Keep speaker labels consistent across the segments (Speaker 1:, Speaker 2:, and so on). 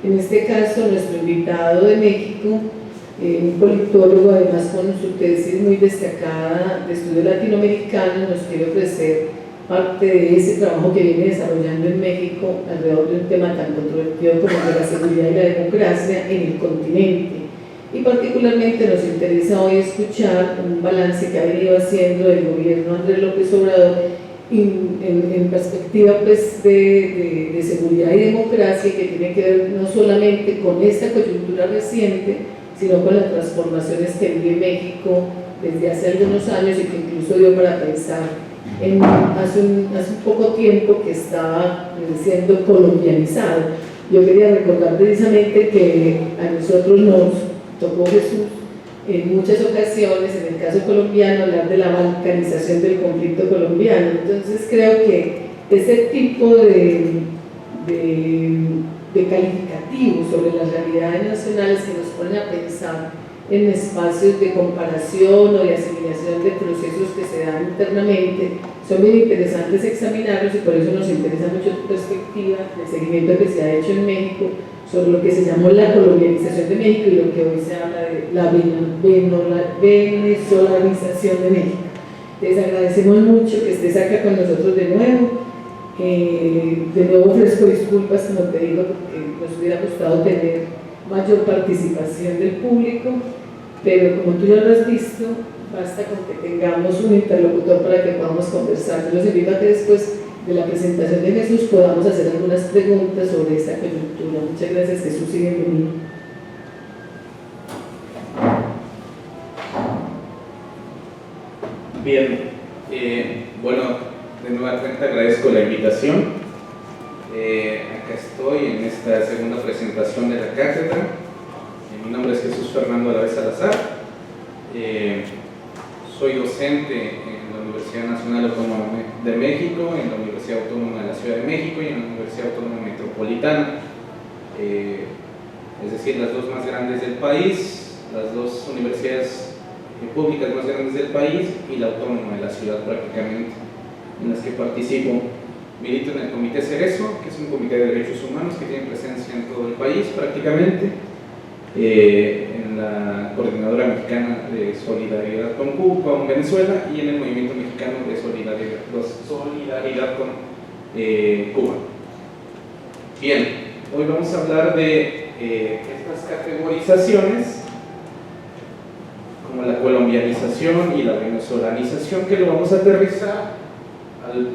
Speaker 1: En este caso, nuestro invitado de México, un politólogo, además con su tesis muy destacada de estudios latinoamericanos, nos quiere ofrecer parte de ese trabajo que viene desarrollando en México alrededor de un tema tan controvertido como el de la seguridad y la democracia en el continente. Y particularmente nos interesa hoy escuchar un balance que ha venido haciendo el gobierno Andrés López Obrador en perspectiva pues, de seguridad y democracia, que tiene que ver no solamente con esta coyuntura reciente, sino con las transformaciones que vive México desde hace algunos años y que incluso dio para pensar hace un poco tiempo que estaba siendo colombianizado. Yo quería recordar precisamente que a nosotros nos tocó, Jesús, en muchas ocasiones, en el caso colombiano, hablar de la balcanización del conflicto colombiano. Entonces creo que ese tipo de calificativos sobre las realidades nacionales que nos ponen a pensar en espacios de comparación o de asimilación de procesos que se dan internamente, son muy interesantes examinarlos, y por eso nos interesa mucho tu perspectiva del seguimiento que se ha hecho en México sobre lo que se llamó la colombianización de México y lo que hoy se habla de la venezolanización de México. Les agradecemos mucho que estés acá con nosotros de nuevo. De nuevo ofrezco disculpas, como te digo, porque nos hubiera gustado tener mayor participación del público, pero como tú ya lo has visto, basta con que tengamos un interlocutor para que podamos conversar. Yo los invito a que después de la presentación de Jesús podamos hacer algunas preguntas sobre esta coyuntura. Muchas gracias, Jesús, y bienvenido.
Speaker 2: Bien, bueno, de nueva cuenta agradezco la invitación. Acá estoy en esta segunda presentación de la cátedra. Mi nombre es Jesús Fernando Alavés Salazar. Soy docente en la Universidad Nacional Autónoma de México, en la Universidad Autónoma de la Ciudad de México y en la Universidad Autónoma Metropolitana. Es decir, las dos más grandes del país, las dos universidades públicas más grandes del país y la autónoma de la ciudad prácticamente, en las que participo. Milito en el Comité Cerezo, que es un comité de derechos humanos que tiene presencia en todo el país prácticamente, en la Coordinadora Mexicana de Solidaridad con Venezuela y en el Movimiento Mexicano de Solidaridad con Cuba. Bien, hoy vamos a hablar de estas categorizaciones como la colombianización y la venezolanización, que lo vamos a aterrizar al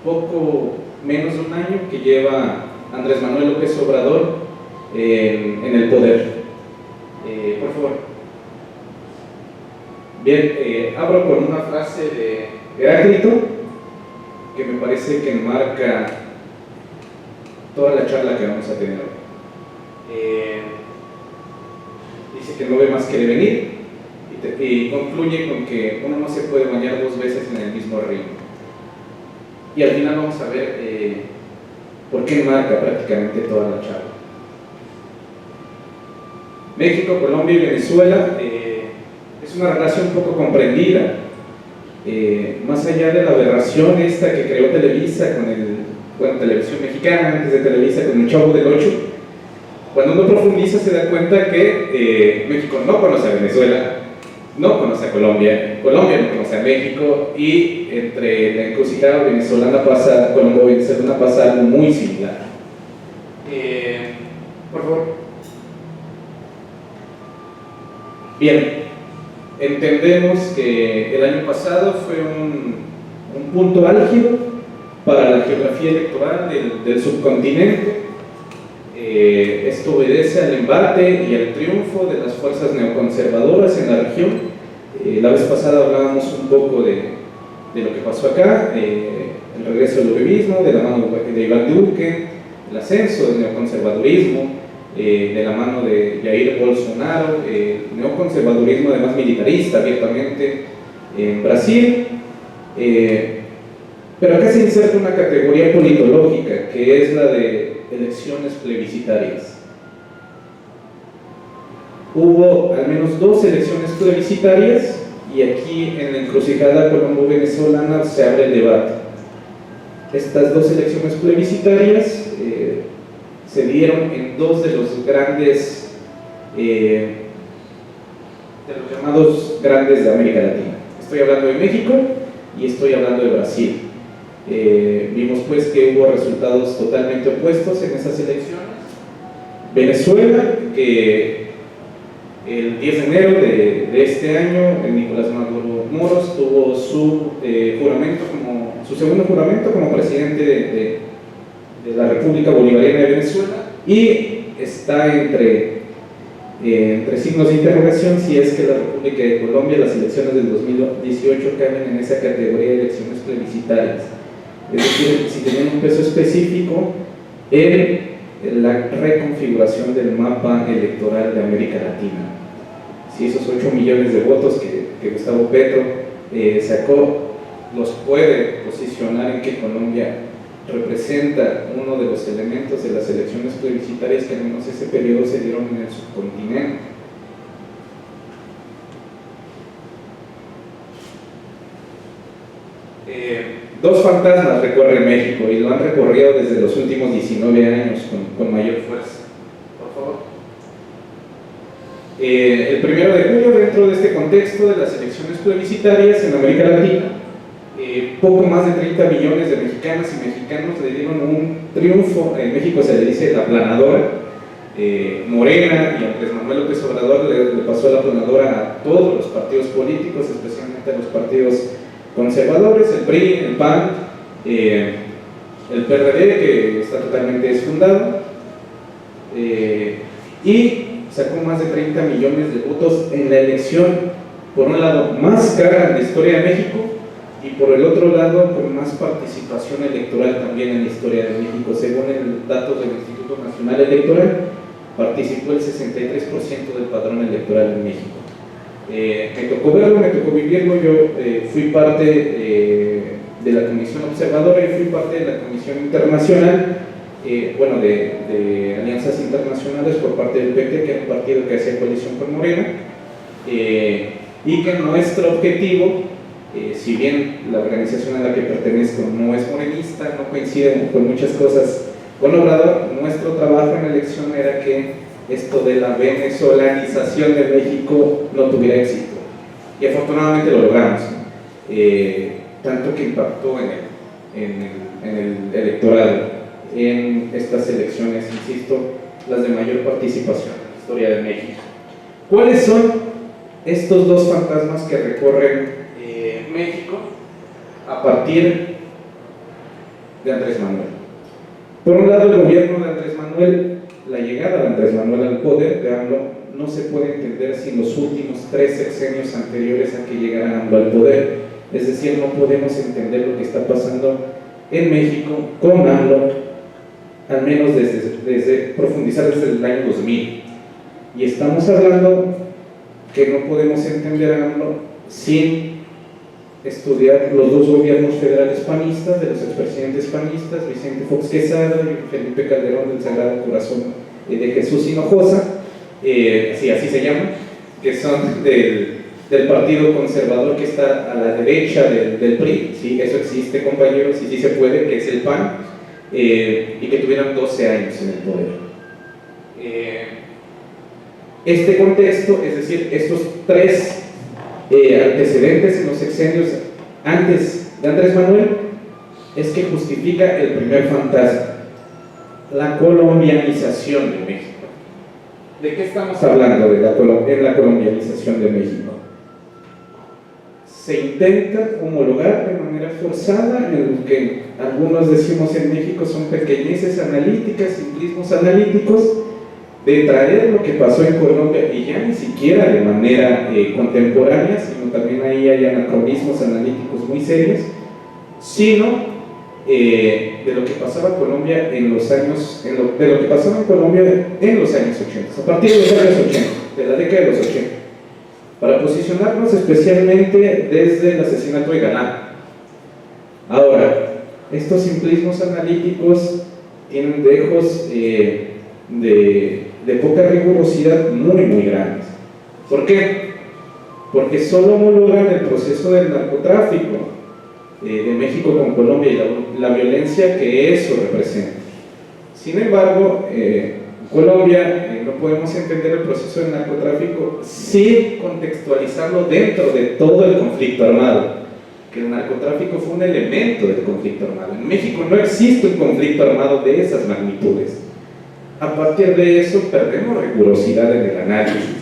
Speaker 2: poco menos de un año que lleva Andrés Manuel López Obrador en el poder. Por favor. Bien, abro con una frase de Heráclito que me parece que enmarca toda la charla que vamos a tener hoy. Dice que no ve más que devenir y concluye con que uno no se puede bañar dos veces en el mismo río. Y al final vamos a ver por qué enmarca prácticamente toda la charla. México, Colombia y Venezuela es una relación poco comprendida, más allá de la aberración esta que creó Televisa con Televisión Mexicana, antes de Televisa con el Chavo del Ocho. Cuando uno profundiza se da cuenta que México no conoce a Venezuela, no conoce a Colombia, Colombia no conoce a México, y entre la encrucijada venezolana pasa, colombo-venezolana pasa algo muy similar. Por favor. Bien, entendemos que el año pasado fue un punto álgido para la geografía electoral del subcontinente. Esto obedece al embate y al triunfo de las fuerzas neoconservadoras en la región. La vez pasada hablábamos un poco de lo que pasó acá, el regreso del uribismo, de la mano de Iván Duque, el ascenso del neoconservadurismo, de la mano de Jair Bolsonaro, neoconservadurismo además militarista abiertamente en Brasil. Pero acá se inserta una categoría politológica que es la de elecciones plebiscitarias. Hubo al menos dos elecciones plebiscitarias y aquí en la encrucijada colombo-venezolana se abre el debate. Estas dos elecciones plebiscitarias se dieron en dos de los grandes, de los llamados grandes de América Latina. Estoy hablando de México y estoy hablando de Brasil. Vimos pues que hubo resultados totalmente opuestos en esas elecciones. Venezuela, que el 10 de enero de este año, Nicolás Maduro Moros tuvo su segundo juramento como presidente de la República Bolivariana de Venezuela, y está entre signos de interrogación si es que la República de Colombia, las elecciones del 2018 caben en esa categoría de elecciones plebiscitarias, es decir, si tienen un peso específico en la reconfiguración del mapa electoral de América Latina. Si esos 8 millones de votos que Gustavo Petro sacó los puede posicionar en que Colombia representa uno de los elementos de las elecciones plebiscitarias que al menos ese periodo se dieron en el subcontinente. Dos fantasmas recorren México y lo han recorrido desde los últimos 19 años con mayor fuerza. Por favor. El 1 de julio, dentro de este contexto de las elecciones plebiscitarias en América Latina, poco más de 30 millones de mexicanas y mexicanos le dieron un triunfo. En México se le dice la aplanadora. Morena y Andrés Manuel López Obrador le pasó la aplanadora a todos los partidos políticos, especialmente a los partidos conservadores, el PRI, el PAN, el PRD, que está totalmente desfundado, y sacó más de 30 millones de votos en la elección, por un lado, más cara en la historia de México, y por el otro lado, con más participación electoral también en la historia de México. Según el datos del Instituto Nacional Electoral, participó el 63% del padrón electoral en México. Me tocó verlo, me tocó vivirlo. Yo fui parte de la Comisión Observadora y fui parte de la Comisión Internacional, de alianzas internacionales por parte del PT, que era un partido que hacía coalición con Morena, y que nuestro objetivo, si bien la organización a la que pertenezco no es morenista, no coincide con muchas cosas con Obrador, nuestro trabajo en la elección era que esto de la venezolanización de México no tuviera éxito, y afortunadamente lo logramos, tanto que impactó en el electorado, en estas elecciones, insisto, las de mayor participación en la historia de México. ¿Cuáles son estos dos fantasmas que recorren México a partir de Andrés Manuel? Por un lado, el gobierno de Andrés Manuel, la llegada de Andrés Manuel al poder de AMLO, no se puede entender sin los últimos 3 sexenios anteriores a que llegara AMLO al poder. Es decir, no podemos entender lo que está pasando en México con AMLO, al menos desde profundizar desde el año 2000. Y estamos hablando que no podemos entender a AMLO sin estudiar los dos gobiernos federales panistas, de los expresidentes panistas, Vicente Fox Quesada y Felipe Calderón del Sagrado Corazón de Jesús Hinojosa, sí, así se llama, que son del partido conservador que está a la derecha del PRI, sí, eso existe, compañeros, y sí se puede, que es el PAN, y que tuvieron 12 años en el poder. Este contexto, es decir, estos 3 antecedentes en los sexenios antes de Andrés Manuel, es que justifica el primer fantasma, la colombianización de México. ¿De qué estamos hablando en la colombianización de México? Se intenta homologar de manera forzada en lo que algunos decimos en México son pequeñeces analíticas, simplismos analíticos, de traer lo que pasó en Colombia, y ya ni siquiera de manera contemporánea, sino también ahí hay anacronismos analíticos muy serios, sino de lo que pasaba en Colombia de lo que pasaba en Colombia en los años 80, a partir de los años 80, de la década de los 80, para posicionarnos especialmente desde el asesinato de Galán. Ahora, estos simplismos analíticos tienen dejos de poca rigurosidad muy grandes. ¿Por qué? Porque solo homologan el proceso del de México con Colombia y la violencia que eso representa. Sin embargo, Colombia, no podemos entender el proceso del narcotráfico sin contextualizarlo dentro de todo el conflicto armado, que el narcotráfico fue un elemento del conflicto armado. En México no existe un conflicto armado de esas magnitudes. A partir de eso perdemos rigurosidad en el análisis.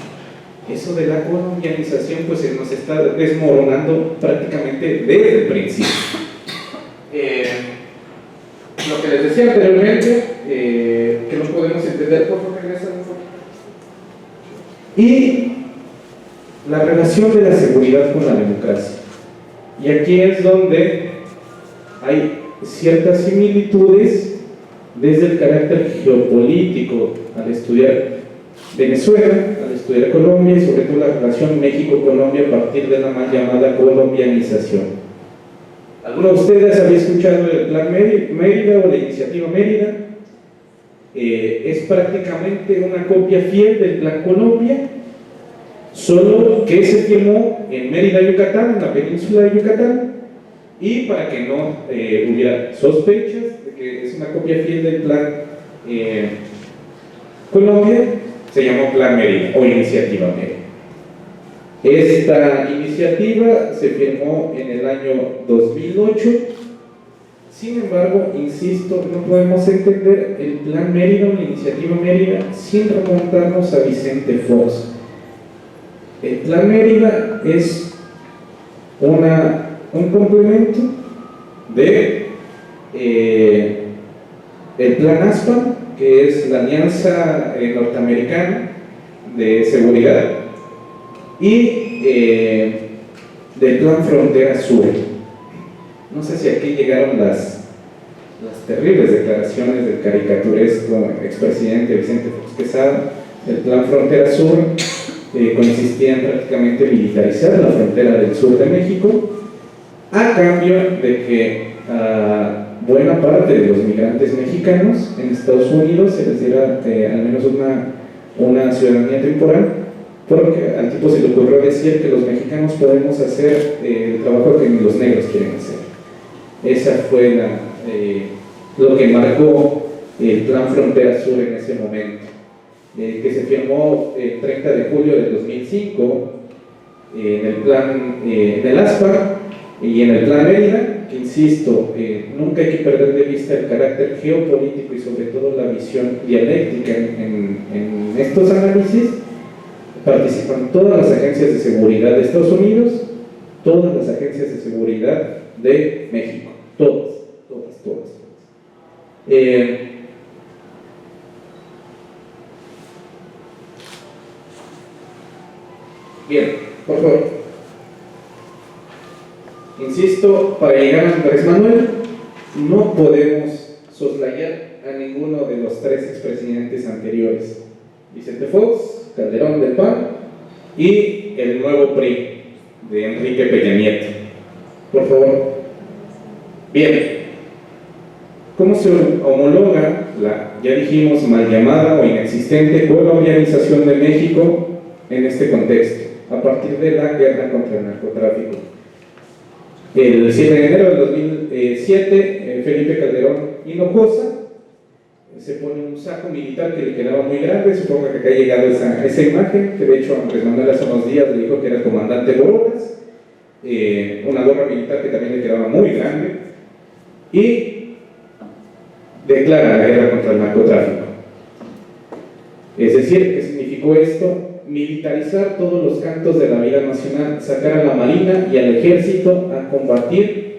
Speaker 2: Eso de la colombianización pues se nos está desmoronando prácticamente desde el principio. Lo que les decía anteriormente, que no podemos entender, por favor, regresan un poco. Y la relación de la seguridad con la democracia. Y aquí es donde hay ciertas similitudes desde el carácter geopolítico al estudiar Venezuela, al estudiar Colombia y sobre todo la relación México-Colombia a partir de la mal llamada colombianización. ¿Alguno de ustedes había escuchado el Plan Mérida o la Iniciativa Mérida? Es prácticamente una copia fiel del Plan Colombia, solo que se firmó en Mérida, Yucatán, en la península de Yucatán, y para que no hubiera sospechas de que es una copia fiel del Plan Colombia, se llamó Plan Mérida o Iniciativa Mérida. Esta iniciativa se firmó en el año 2008. Sin embargo, insisto, no podemos entender el Plan Mérida o la Iniciativa Mérida sin remontarnos a Vicente Fox. El Plan Mérida es un complemento de el Plan ASPA, que es la Alianza Norteamericana de Seguridad, y del Plan Frontera Sur. No sé si aquí llegaron las terribles declaraciones del caricaturesco expresidente Vicente Fox Quesada. El Plan Frontera Sur consistía en prácticamente militarizar la frontera del sur de México, a cambio de que a buena parte de los migrantes mexicanos en Estados Unidos se les diera al menos una ciudadanía temporal, porque al tipo se le ocurrió decir que los mexicanos podemos hacer el trabajo que los negros quieren hacer. Esa fue lo que marcó el Plan Frontera Sur en ese momento, que se firmó el 30 de julio del 2005 en el plan del ASPA y en el Plan Mérida, que insisto, nunca hay que perder de vista el carácter geopolítico y sobre todo la visión dialéctica en estos análisis. Participan todas las agencias de seguridad de Estados Unidos, todas las agencias de seguridad de México, todas. Bien, por favor. Insisto, para llegar a Andrés Manuel, no podemos soslayar a ninguno de los tres expresidentes anteriores: Vicente Fox, Calderón del PAN y el nuevo PRI de Enrique Peña Nieto. Por favor. Bien. ¿Cómo se homologa la, ya dijimos, mal llamada o inexistente colombianización de México en este contexto? A partir de la guerra contra el narcotráfico. El 7 de enero del 2007, Felipe Calderón Hinojosa se pone un saco militar que le quedaba muy grande. Supongo que acá ha llegado esa imagen, que de hecho Andrés Manuel hace unos días le dijo que era el comandante Borolas, una gorra militar que también le quedaba muy grande, y declara la guerra contra el narcotráfico. Es decir, ¿qué significó esto? Militarizar todos los cantos de la vida nacional, sacar a la Marina y al Ejército a combatir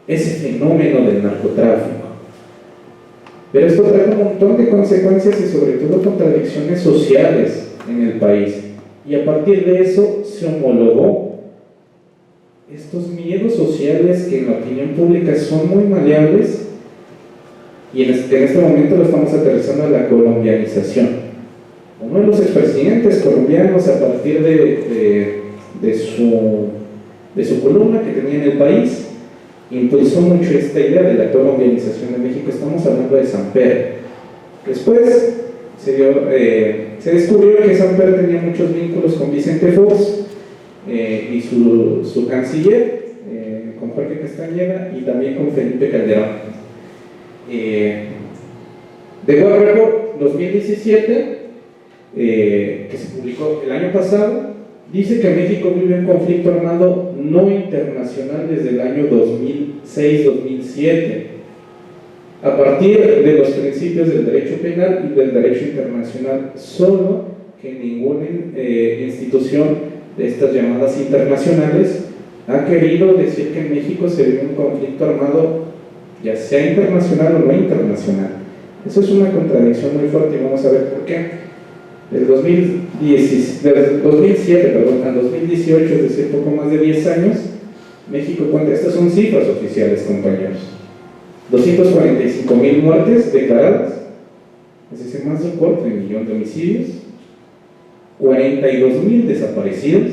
Speaker 2: ese fenómeno del narcotráfico. Pero esto trae un montón de consecuencias y sobre todo contradicciones sociales en el país. Y a partir de eso se homologó estos miedos sociales que en la opinión pública son muy maleables, y en este momento lo estamos aterrizando a la colombianización. Uno de los expresidentes colombianos, a partir de su columna que tenía en El País, impulsó mucho esta idea de la colombianización de México. Estamos hablando de Samper. Después se descubrió que Samper tenía muchos vínculos con Vicente Fox y su canciller, con Jorge Castañeda, y también con Felipe Calderón. The War Report 2017, que se publicó el año pasado, dice que México vive un conflicto armado no internacional desde el año 2006-2007, a partir de los principios del derecho penal y del derecho internacional, solo que ninguna institución de estas llamadas internacionales ha querido decir que en México se vive un conflicto armado, ya sea internacional o no internacional. Eso es una contradicción muy fuerte y vamos a ver por qué. Del 2007 al 2018, es decir, poco más de 10 años, México cuenta, estas son cifras oficiales, compañeros, 245,000 muertes declaradas, es decir, más de un cuarto de millón de homicidios, 42,000 desaparecidos,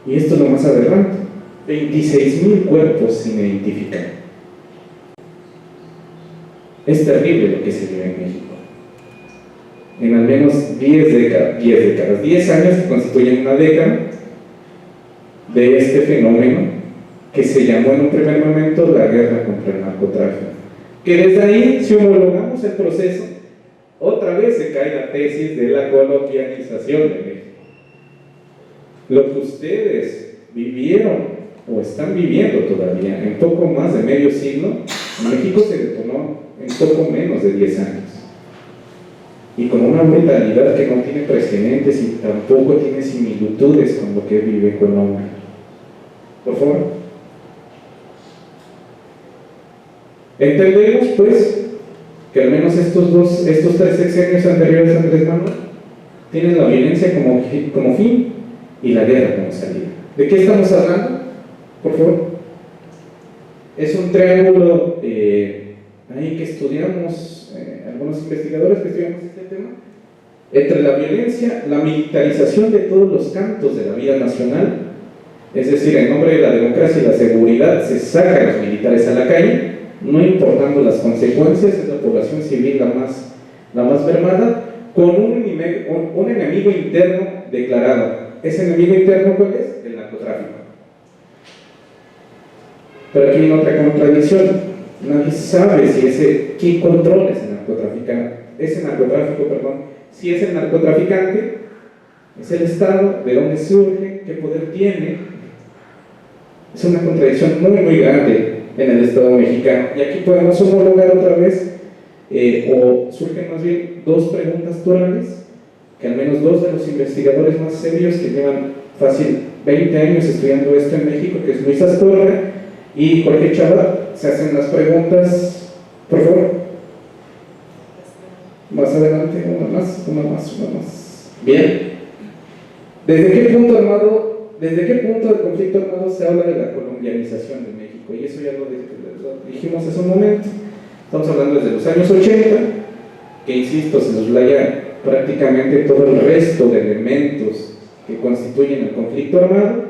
Speaker 2: y esto es lo más aberrante, 26,000 cuerpos sin identificar. Es terrible lo que se vive en México. En al menos 10 años que constituyen una década de este fenómeno que se llamó en un primer momento la guerra contra el narcotráfico. Que desde ahí, si homologamos el proceso, otra vez se cae la tesis de la colombianización de México. Lo que ustedes vivieron o están viviendo todavía en poco más de medio siglo, en México se detonó en poco menos de 10 años. Y con una brutalidad que no tiene precedentes y tampoco tiene similitudes con lo que vive Colombia. Por favor. Entendemos, pues, que al menos estos 3 sexenios anteriores a Andrés Manuel tienen la violencia como fin y la guerra como salida. ¿De qué estamos hablando? Por favor. Es un triángulo ahí que estudiamos, algunos investigadores que estudiamos este tema, entre la violencia, la militarización de todos los campos de la vida nacional, es decir, en nombre de la democracia y la seguridad se sacan a los militares a la calle, no importando las consecuencias, es la población civil la más mermada, con un enemigo interno declarado. ¿Ese enemigo interno cuál es? El narcotráfico. Pero aquí hay otra contradicción. Nadie sabe quién controla ese narcotráfico, si es el narcotraficante, es el Estado, de dónde surge, qué poder tiene. Es una contradicción muy, muy grande en el Estado mexicano. Y aquí podemos homologar otra vez, o surgen más bien 2 preguntas torales, que al menos 2 de los investigadores más serios que llevan fácil 20 años estudiando esto en México, que es Luis Astorga y Jorge Chava, se hacen las preguntas. Por favor. Más adelante, una más. Bien. ¿Desde qué punto del conflicto armado se habla de la colombianización de México? Y eso ya lo dijimos hace un momento. Estamos hablando desde los años 80, que insisto, se soslaya prácticamente todo el resto de elementos que constituyen el conflicto armado,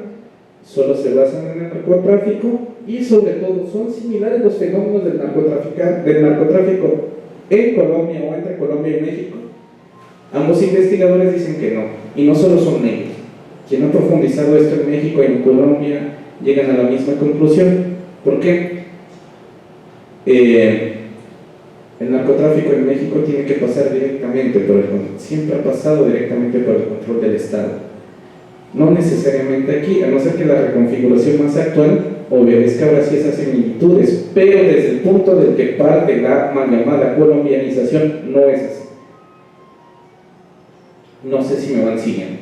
Speaker 2: solo se basan en el narcotráfico y sobre todo son similares los fenómenos del narcotráfico en Colombia o entre Colombia y México. Ambos investigadores dicen que no, y no solo son ellos. Quien ha profundizado esto en México y en Colombia llegan a la misma conclusión. ¿Por qué? El narcotráfico en México tiene que pasar directamente siempre ha pasado directamente por el control del Estado. No necesariamente aquí, a no ser que la reconfiguración más actual obedezca ahora sí esas similitudes, pero desde el punto del que parte la mal llamada colombianización no es así. No sé si me van siguiendo.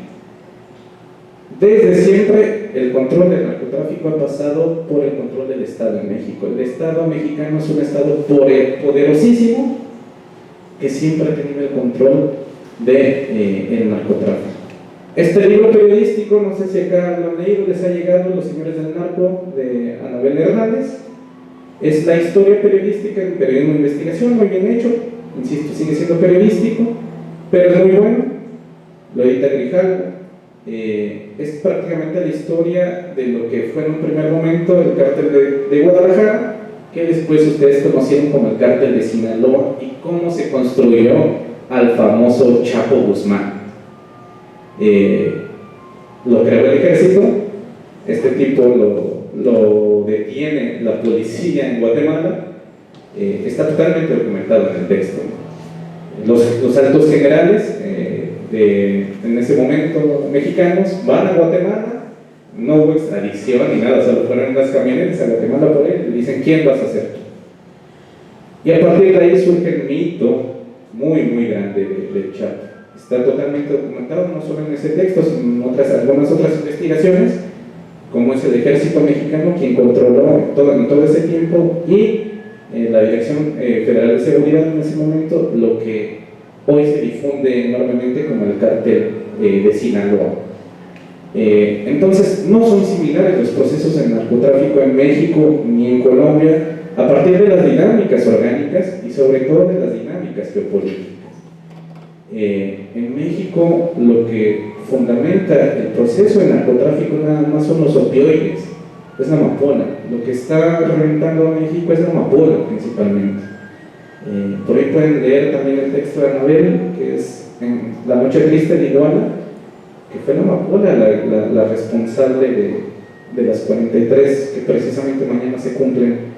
Speaker 2: Desde siempre el control del narcotráfico ha pasado por el control del Estado en México. El Estado mexicano es un Estado poderosísimo que siempre ha tenido el control del narcotráfico. Este libro periodístico, no sé si acá lo han leído, les ha llegado, Los Señores del Narco, de Anabel Hernández. Es la historia periodística del periodismo de investigación, muy bien hecho, insisto, sigue siendo periodístico, pero es muy bueno, lo edita Grijalva. Es prácticamente la historia de lo que fue en un primer momento el cártel de Guadalajara, que después ustedes conocieron como el cártel de Sinaloa, y cómo se construyó al famoso Chapo Guzmán. Lo creó el ejército, este tipo lo detiene la policía en Guatemala, está totalmente documentado en el texto. los altos generales en ese momento mexicanos van a Guatemala, no hubo extradición ni nada, solo fueron las camionetas a Guatemala por él y dicen: ¿quién vas a ser tú? Y a partir de ahí surge el mito muy grande del Chapo. Está totalmente documentado, no solo en ese texto, sino en algunas otras investigaciones, como es el ejército mexicano quien controló en todo ese tiempo, y la Dirección Federal de Seguridad en ese momento, lo que hoy se difunde enormemente como el cártel de Sinaloa. Entonces, no son similares los procesos de narcotráfico en México ni en Colombia, a partir de las dinámicas orgánicas y sobre todo de las dinámicas geopolíticas. En México lo que fundamenta el proceso de narcotráfico nada más son los opioides, es la amapola. Lo que está reventando a México es la amapola principalmente. Por ahí pueden leer también el texto de Anabel, que es en La Noche Triste de Iguala, que fue la amapola la responsable de las 43, que precisamente mañana se cumplen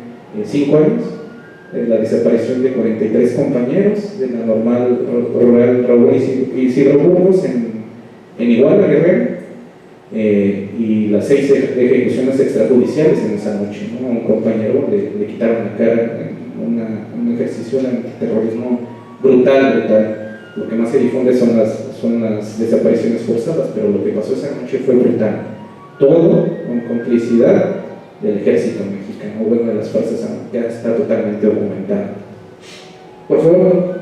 Speaker 2: 5 años, la desaparición de 43 compañeros de la normal rural Raúl Isidro Burgos en Iguala, Guerrero, y las 6 ejecuciones extrajudiciales en esa noche, ¿no? A un compañero le quitaron la cara en un ejercicio de terrorismo brutal. Lo que más se difunde son las desapariciones forzadas, pero lo que pasó esa noche fue brutal. Todo con complicidad del ejército mexicano, o bueno, de las fuerzas armadas. Ya está totalmente documentado. Por favor.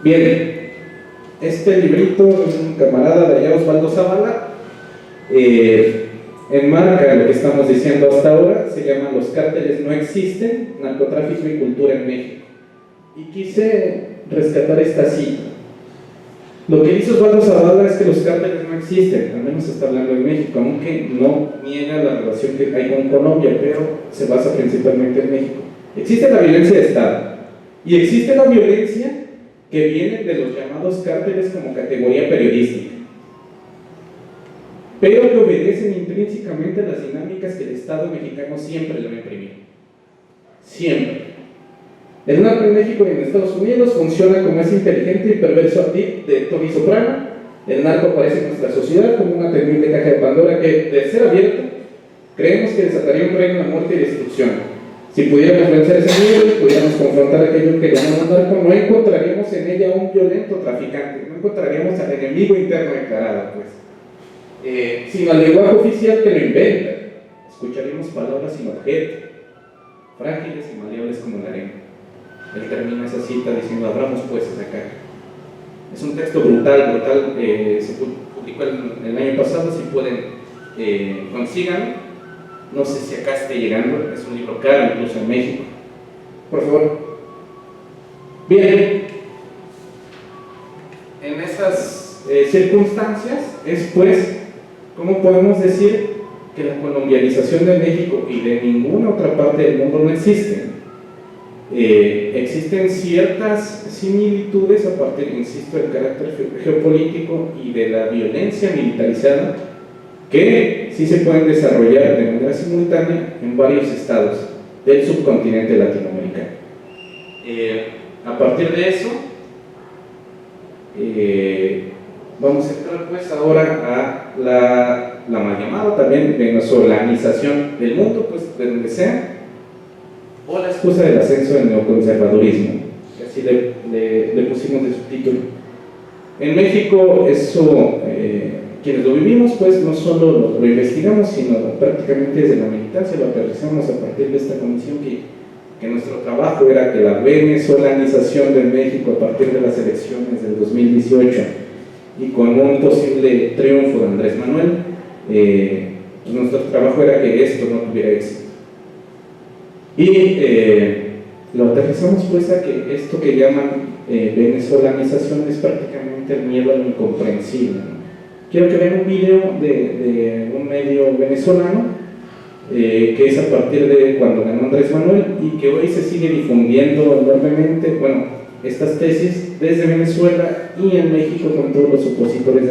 Speaker 2: Bien, este librito es un camarada de allá, Osvaldo Zavala, enmarca lo que estamos diciendo hasta ahora. Se llama Los cárteles no existen, narcotráfico y cultura en México. Y quise rescatar esta cita. Lo que dice Osvaldo Zavala es que los cárteles no existen, al menos está hablando de México, aunque no niega la relación que hay con Colombia, pero se basa principalmente en México. Existe la violencia de Estado y existe la violencia que viene de los llamados cárteles como categoría periodística, pero que obedecen intrínsecamente a las dinámicas que el Estado mexicano siempre le va a imprimir. Siempre. El narco en México y en Estados Unidos funciona como ese inteligente y perverso ardid de Tony Soprano. El narco aparece en nuestra sociedad como una temible caja de Pandora que, de ser abierta, creemos que desataría un reino de muerte y destrucción. Si pudiéramos vencer ese miedo y pudiéramos confrontar aquello que llamamos narco, no encontraríamos en ella a un violento traficante, no encontraríamos al enemigo interno declarado, sino al lenguaje oficial que lo inventa. Escucharíamos palabras sin objeto, frágiles y maleables como la arena. Él termina esa cita diciendo: abramos pues esa caja. Es un texto brutal, se publicó el año pasado, si pueden consigan. No sé si acá esté llegando, es un libro caro incluso en México. Por favor. Bien, en esas circunstancias es pues, ¿cómo podemos decir que la colombianización de México y de ninguna otra parte del mundo no existe? Existen ciertas similitudes a partir, insisto, del carácter geopolítico y de la violencia militarizada que sí se pueden desarrollar de manera simultánea en varios estados del subcontinente latinoamericano. A partir de eso, vamos a entrar pues ahora a la mal llamada también venezolanización del mundo, pues de donde sea, o la excusa del ascenso del neoconservadurismo, que así le pusimos de subtítulo. En México eso, quienes lo vivimos, pues no solo lo investigamos, sino prácticamente desde la militancia lo aterrizamos a partir de esta comisión que nuestro trabajo era que la venezolanización de México a partir de las elecciones del 2018 y con un posible triunfo de Andrés Manuel, pues nuestro trabajo era que esto no tuviera éxito. Y lo aterrizamos pues a que esto que llaman venezolanización es prácticamente el miedo a lo incomprensible, ¿no? Quiero que vean un video de un medio venezolano que es a partir de cuando ganó Andrés Manuel y que hoy se sigue difundiendo enormemente, bueno, estas tesis desde Venezuela y en México con todos los opositores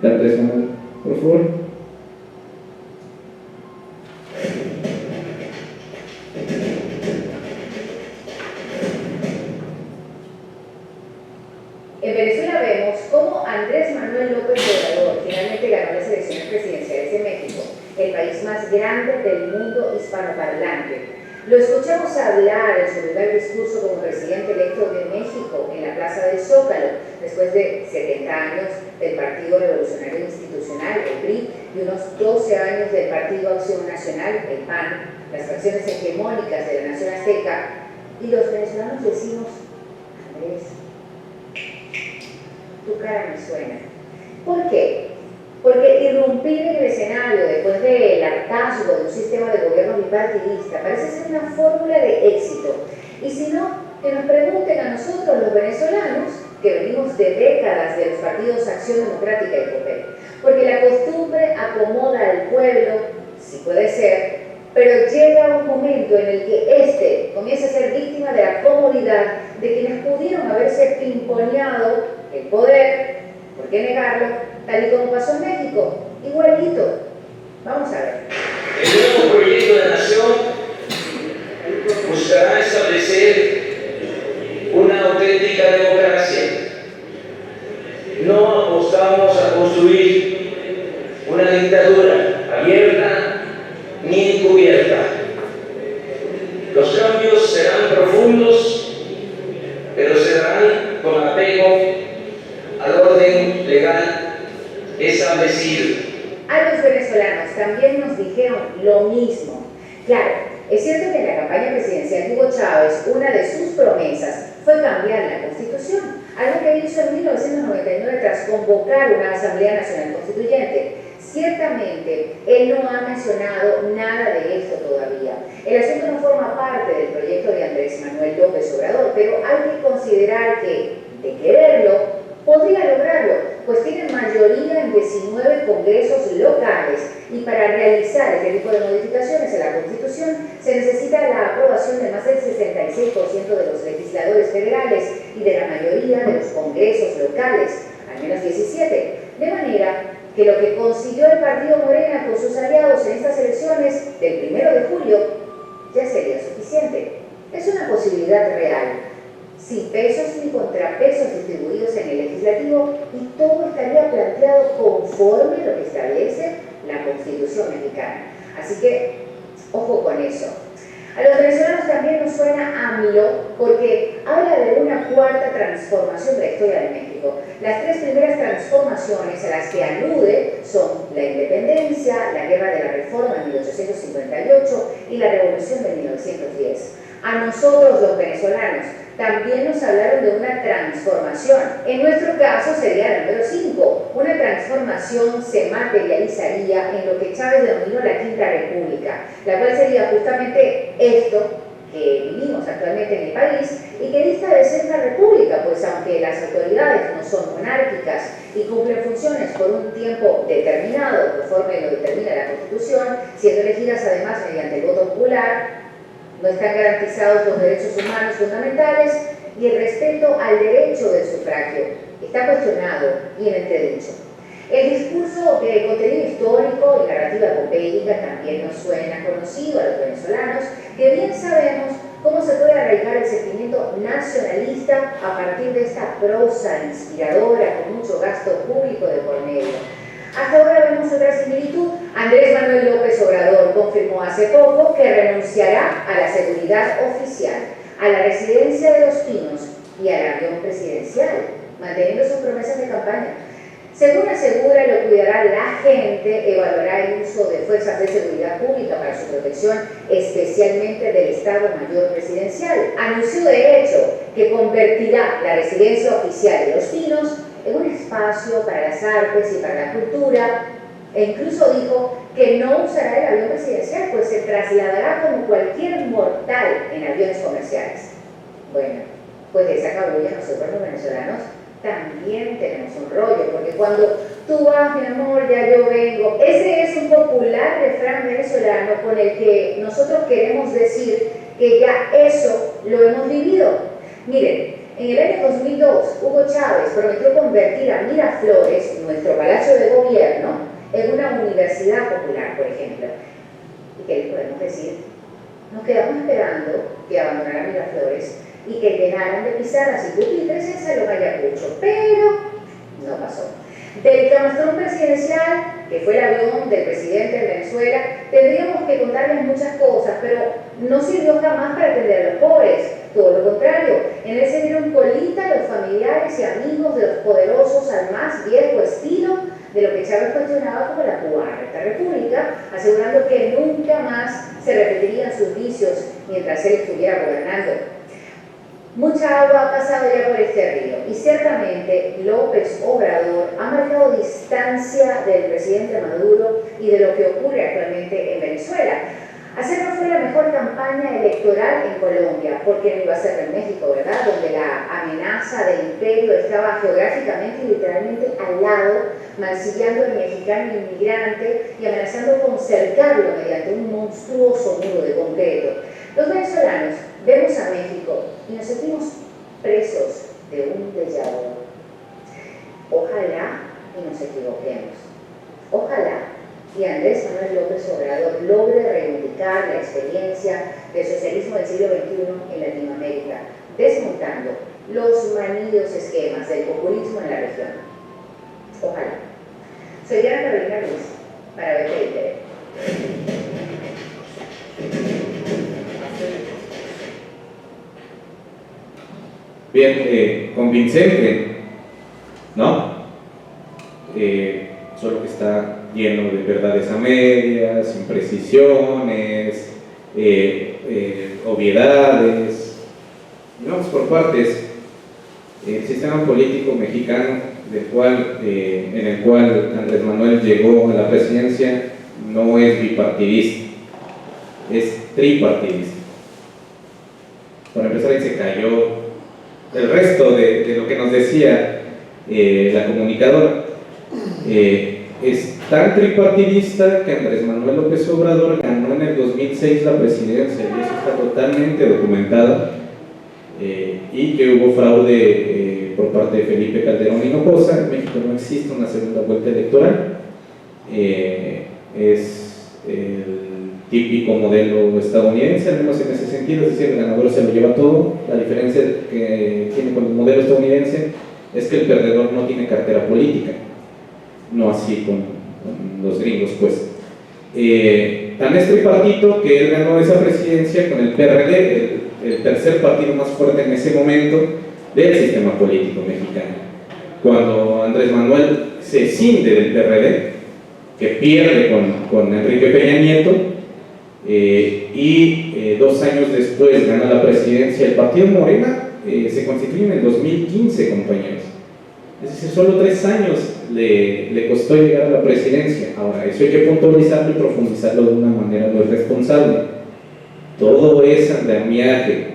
Speaker 2: de Andrés Manuel. Por favor.
Speaker 3: el país más grande del mundo hispanoparlante. Lo escuchamos hablar en su primer discurso como presidente electo de México en la Plaza del Zócalo, después de 70 años del Partido Revolucionario Institucional, el PRI, y unos 12 años del Partido Acción Nacional, el PAN, las facciones hegemónicas de la nación azteca. Y los venezolanos decimos: Andrés, tu cara me suena. ¿Por qué? Porque irrumpir en el escenario después del hartazgo de un sistema de gobierno bipartidista parece ser una fórmula de éxito. Y si no, que nos pregunten a nosotros los venezolanos, que venimos de décadas de los partidos Acción Democrática y COPEC. Porque la costumbre acomoda al pueblo, sí puede ser, pero llega un momento en el que éste comienza a ser víctima de la comodidad de quienes pudieron haberse pimponeado el poder, ¿por qué negarlo?, tal y como pasó en México, igualito. Vamos a ver.
Speaker 4: El nuevo proyecto de nación buscará establecer una auténtica democracia. No apostamos a construir una dictadura abierta ni encubierta. Los cambios serán profundos, pero se darán con apego al orden legal establecido.
Speaker 3: A los venezolanos también nos dijeron lo mismo. Claro, es cierto que en la campaña presidencial de Hugo Chávez, una de sus promesas fue cambiar la Constitución, algo que hizo en 1999 tras convocar una Asamblea Nacional Constituyente. Ciertamente, él no ha mencionado nada de esto todavía. El asunto no forma parte del proyecto de Andrés Manuel López Obrador, pero hay que considerar que, de quererlo, podría lograrlo, pues tiene mayoría en 19 congresos locales y para realizar este tipo de modificaciones en la Constitución se necesita la aprobación de más del 66% de los legisladores federales y de la mayoría de los congresos locales, al menos 17, de manera que lo que consiguió el partido Morena con sus aliados en estas elecciones del 1 de julio ya sería suficiente. Es una posibilidad real, sin pesos ni contrapesos distribuidos en el legislativo, y todo estaría planteado conforme a lo que establece la Constitución mexicana. Así que, ojo con eso. A los venezolanos también nos suena AMLO porque habla de una cuarta transformación de la historia de México. Las tres primeras transformaciones a las que alude son la independencia, la guerra de la reforma en 1858 y la revolución de 1910. A nosotros los venezolanos también nos hablaron de una transformación. En nuestro caso sería la número 5. Una transformación se materializaría en lo que Chávez denominó la Quinta República, la cual sería justamente esto que vivimos actualmente en el país y que dista de ser una república, pues aunque las autoridades no son monárquicas y cumplen funciones por un tiempo determinado, conforme lo determina la Constitución, siendo elegidas además mediante el voto popular, no están garantizados los derechos humanos fundamentales y el respeto al derecho del sufragio está cuestionado y en entredicho. El discurso de contenido histórico y narrativa epopéica también nos suena conocido a los venezolanos, que bien sabemos cómo se puede arraigar el sentimiento nacionalista a partir de esta prosa inspiradora con mucho gasto público de por medio. Hasta ahora vemos otra similitud. Andrés Manuel López Obrador confirmó hace poco que renunciará a la seguridad oficial, a la residencia de Los Pinos y al avión presidencial, manteniendo sus promesas de campaña. Según asegura, lo cuidará la gente, evaluará el uso de fuerzas de seguridad pública para su protección, especialmente del Estado Mayor Presidencial. Anunció de hecho que convertirá la residencia oficial de Los Pinos en un espacio para las artes y para la cultura, e incluso dijo que no usará el avión presidencial, pues se trasladará como cualquier mortal en aviones comerciales. Bueno, pues de esa cabulla nosotros los venezolanos también tenemos un rollo, porque cuando tú vas, mi amor, ya yo vengo, ese es un popular refrán venezolano con el que nosotros queremos decir que ya eso lo hemos vivido. Miren, en el año 2002, Hugo Chávez prometió convertir a Miraflores, nuestro palacio de gobierno, en una universidad popular, por ejemplo. ¿Y qué les podemos decir? Nos quedamos esperando que abandonara Miraflores y que dejaran de pisar así pupitres en Salón Ayacucho, pero no pasó. Del camastón presidencial, que fue el avión del presidente de Venezuela, tendríamos que contarles muchas cosas, pero no sirvió jamás para atender a los pobres. Todo lo contrario, en él se dieron colita a los familiares y amigos de los poderosos al más viejo estilo de lo que Chávez cuestionaba como la cubana esta república, asegurando que nunca más se repetirían sus vicios mientras él estuviera gobernando. Mucha agua ha pasado ya por este río y ciertamente López Obrador ha marcado distancia del presidente Maduro y de lo que ocurre actualmente en Venezuela. Hacer no fue la mejor campaña electoral en Colombia, porque no iba a ser en México, ¿verdad? Donde la amenaza del imperio estaba geográficamente y literalmente al lado, mancillando al mexicano inmigrante y amenazando con cercarlo mediante un monstruoso muro de concreto. Los venezolanos vemos a México y nos sentimos presos de un déjà vu. Ojalá y nos equivoquemos. Ojalá y Andrés Manuel López Obrador logre reivindicar la experiencia del socialismo del siglo XXI en Latinoamérica, desmontando los manidos esquemas del populismo en la región. Ojalá. Soy Diana Carolina Ruiz, para BPI.
Speaker 2: Bien, convincente, ¿no? Solo que está lleno de verdades a medias, imprecisiones, obviedades. Y vamos por partes. El sistema político mexicano en el cual Andrés Manuel llegó a la presidencia no es bipartidista, es tripartidista. Para empezar, ahí se cayó el resto de lo que nos decía la comunicadora. Es tan tripartidista que Andrés Manuel López Obrador ganó en el 2006 la presidencia, y eso está totalmente documentado, y que hubo fraude por parte de Felipe Calderón Hinojosa. En México no existe una segunda vuelta electoral, es el típico modelo estadounidense, al menos en ese sentido, es decir, el ganador se lo lleva todo. La diferencia que tiene con el modelo estadounidense es que el perdedor no tiene cartera política, no así con los gringos, pues. Tan es tripartito que él ganó esa presidencia con el PRD, el tercer partido más fuerte en ese momento del sistema político mexicano. Cuando Andrés Manuel se escinde del PRD, que pierde con Enrique Peña Nieto, y 2 años después gana la presidencia, el partido Morena se constituye en el 2015, compañeros. Es decir, solo 3 años le costó llegar a la presidencia. Ahora, eso hay que puntualizarlo y profundizarlo de una manera muy responsable. Todo ese andamiaje,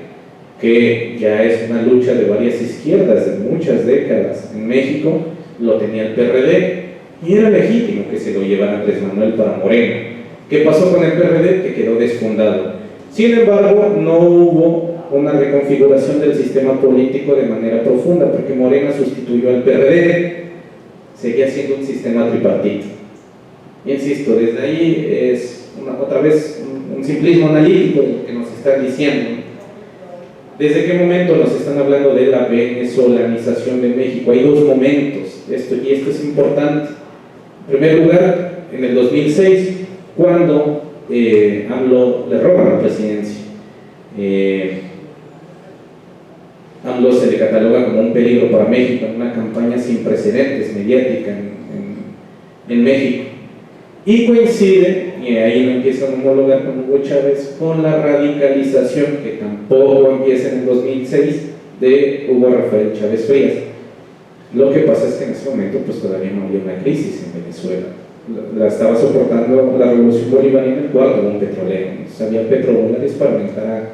Speaker 2: que ya es una lucha de varias izquierdas de muchas décadas en México, lo tenía el PRD, y era legítimo que se lo llevara Andrés Manuel para Morena. ¿Qué pasó con el PRD? Que quedó desfundado. Sin embargo, no hubo una reconfiguración del sistema político de manera profunda, porque Morena sustituyó al PRD, seguía siendo un sistema tripartito. Insisto, desde ahí es otra vez un simplismo analítico de lo que nos están diciendo. ¿Desde qué momento nos están hablando de la venezolanización de México? Hay 2 momentos, y esto es importante. En primer lugar, en el 2006, cuando AMLO le roba la presidencia. AMLO se le cataloga como un peligro para México en una campaña sin precedentes mediática en México. Y coincide, y ahí no empieza a homologar con Hugo Chávez, con la radicalización, que tampoco empieza en el 2006, de Hugo Rafael Chávez Frías. Lo que pasa es que en ese momento pues todavía no había una crisis en Venezuela. La estaba soportando la revolución bolivariana, el cuarto boom petrolero. Entonces había petrodólares para aumentar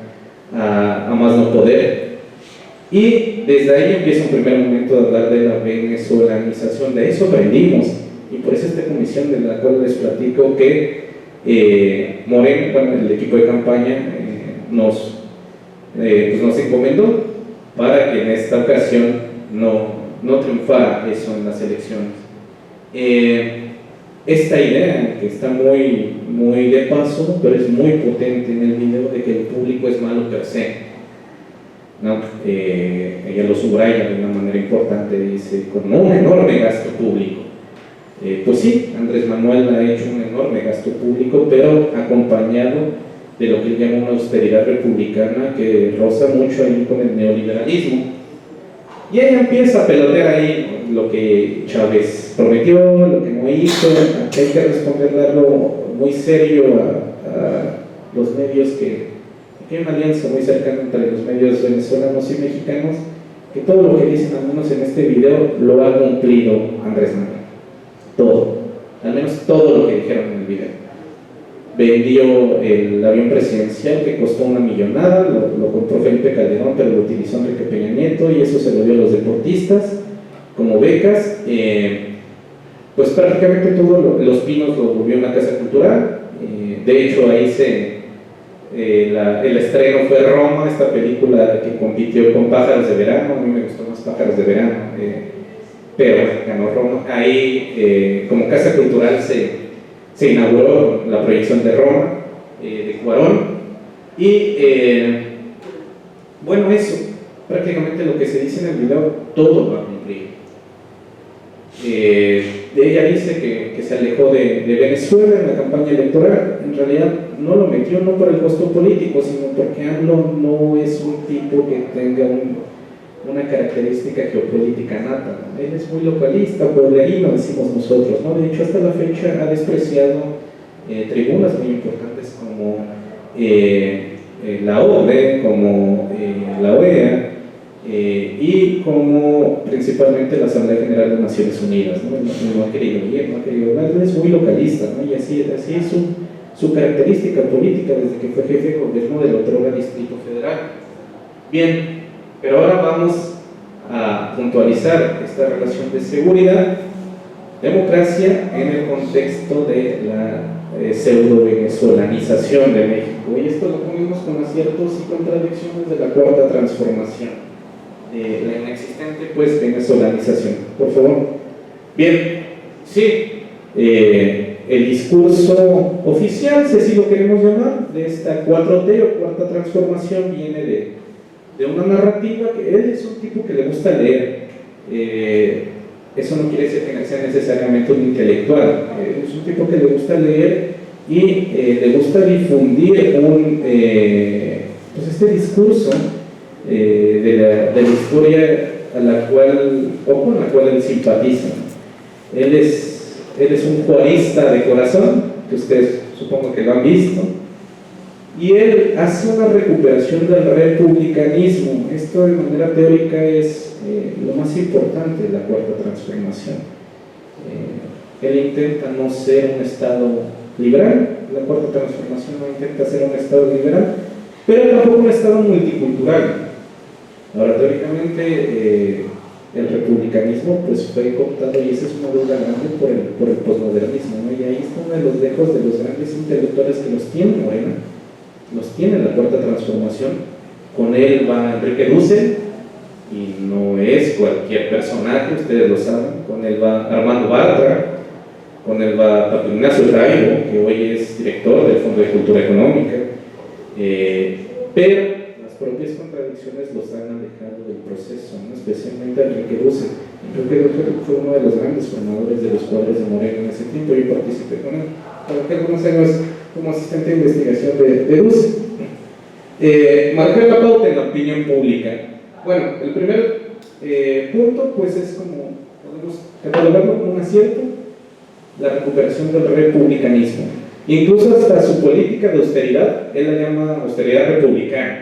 Speaker 2: a más no poder. Y desde ahí empieza un primer momento de hablar de la venezolanización. De eso aprendimos, y por eso esta comisión de la cual les platico que Moreno, bueno, el equipo de campaña nos encomendó para que en esta ocasión no triunfara eso en las elecciones. Esta idea, que está muy de paso, pero es muy potente en el video, de que el público es malo per se, ¿no? Ella lo subraya de una manera importante, dice, con un enorme gasto público. Pues sí, Andrés Manuel ha hecho un enorme gasto público, pero acompañado de lo que él llama una austeridad republicana que roza mucho ahí con el neoliberalismo. Y ella empieza a pelotear ahí lo que Chávez prometió, lo que no hizo. Aquí hay que responderle algo muy serio a los medios que hay una alianza muy cercana entre los medios venezolanos y mexicanos, que todo lo que dicen, al menos en este video, lo ha cumplido Andrés Manuel. Todo, al menos todo lo que dijeron en el video. Vendió el avión presidencial que costó una millonada, lo compró Felipe Calderón, pero lo utilizó Enrique Peña Nieto y eso se lo dio a los deportistas como becas. Pues prácticamente todo Los Pinos lo volvió una casa cultural. De hecho, ahí el estreno fue Roma, esta película que compitió con Pájaros de Verano. A mí me gustó más Pájaros de Verano, pero ganó Roma. Ahí, como casa cultural, se inauguró la proyección de Roma, de Cuarón, y bueno, eso, prácticamente lo que se dice en el video, todo lo ha cumplido. Ella dice que se alejó de Venezuela en la campaña electoral. En realidad no lo metió no por el costo político, sino porque AMLO no es un tipo que tenga una característica geopolítica nata, ¿no? Él es muy localista, pueblerino, decimos nosotros, ¿no? De hecho, hasta la fecha ha despreciado tribunas muy importantes como la ONU, como la OEA, y como principalmente la Asamblea General de Naciones Unidas, ¿no? No ha querido ir, no ha querido hablar. Él es muy localista, ¿no? Y así es su característica política desde que fue jefe de gobierno del otrora Distrito Federal. Bien, pero ahora vamos a puntualizar esta relación de seguridad, democracia en el contexto de la pseudo-venezolanización de México. Y esto lo ponemos con aciertos y contradicciones de la cuarta transformación, la inexistente pues venezolanización. Por favor. Bien, sí, el discurso oficial, si así lo queremos llamar, de esta 4T o cuarta transformación viene de una narrativa que él es un tipo que le gusta leer. Eso no quiere decir que sea necesariamente un intelectual. Es un tipo que le gusta leer y le gusta difundir pues este discurso de la historia a la cual, o con la cual él simpatiza. Él es un juarista de corazón, que ustedes supongo que lo han visto, y él hace una recuperación del republicanismo. Esto de manera teórica es lo más importante de la cuarta transformación. Él intenta no ser un Estado liberal, la cuarta transformación no intenta ser un Estado liberal, pero tampoco un Estado multicultural. Ahora, teóricamente, el republicanismo pues fue cooptado, y esa es una deuda grande por el posmodernismo, ¿no? Y ahí está uno de los lejos de los grandes intelectuales que los tiene Morena, los tiene la cuarta transformación. Con él va Enrique Dussel, y no es cualquier personaje, ustedes lo saben. Con él va Armando Bartra, con él va Pato Ignacio Raibo, que hoy es director del Fondo de Cultura Económica, pero las propias contradicciones los han alejado del proceso, ¿no? Especialmente Enrique Dussel. Enrique Dussel fue uno de los grandes formadores de los cuadros de Morena en ese tiempo. Yo participé con él, trabajé algunos años como asistente de investigación de Dussel. Marcar la pauta en la opinión pública. Bueno, el primer punto pues es, como podemos catalogarlo como un acierto, la recuperación del republicanismo. Incluso hasta su política de austeridad, él la llama austeridad republicana.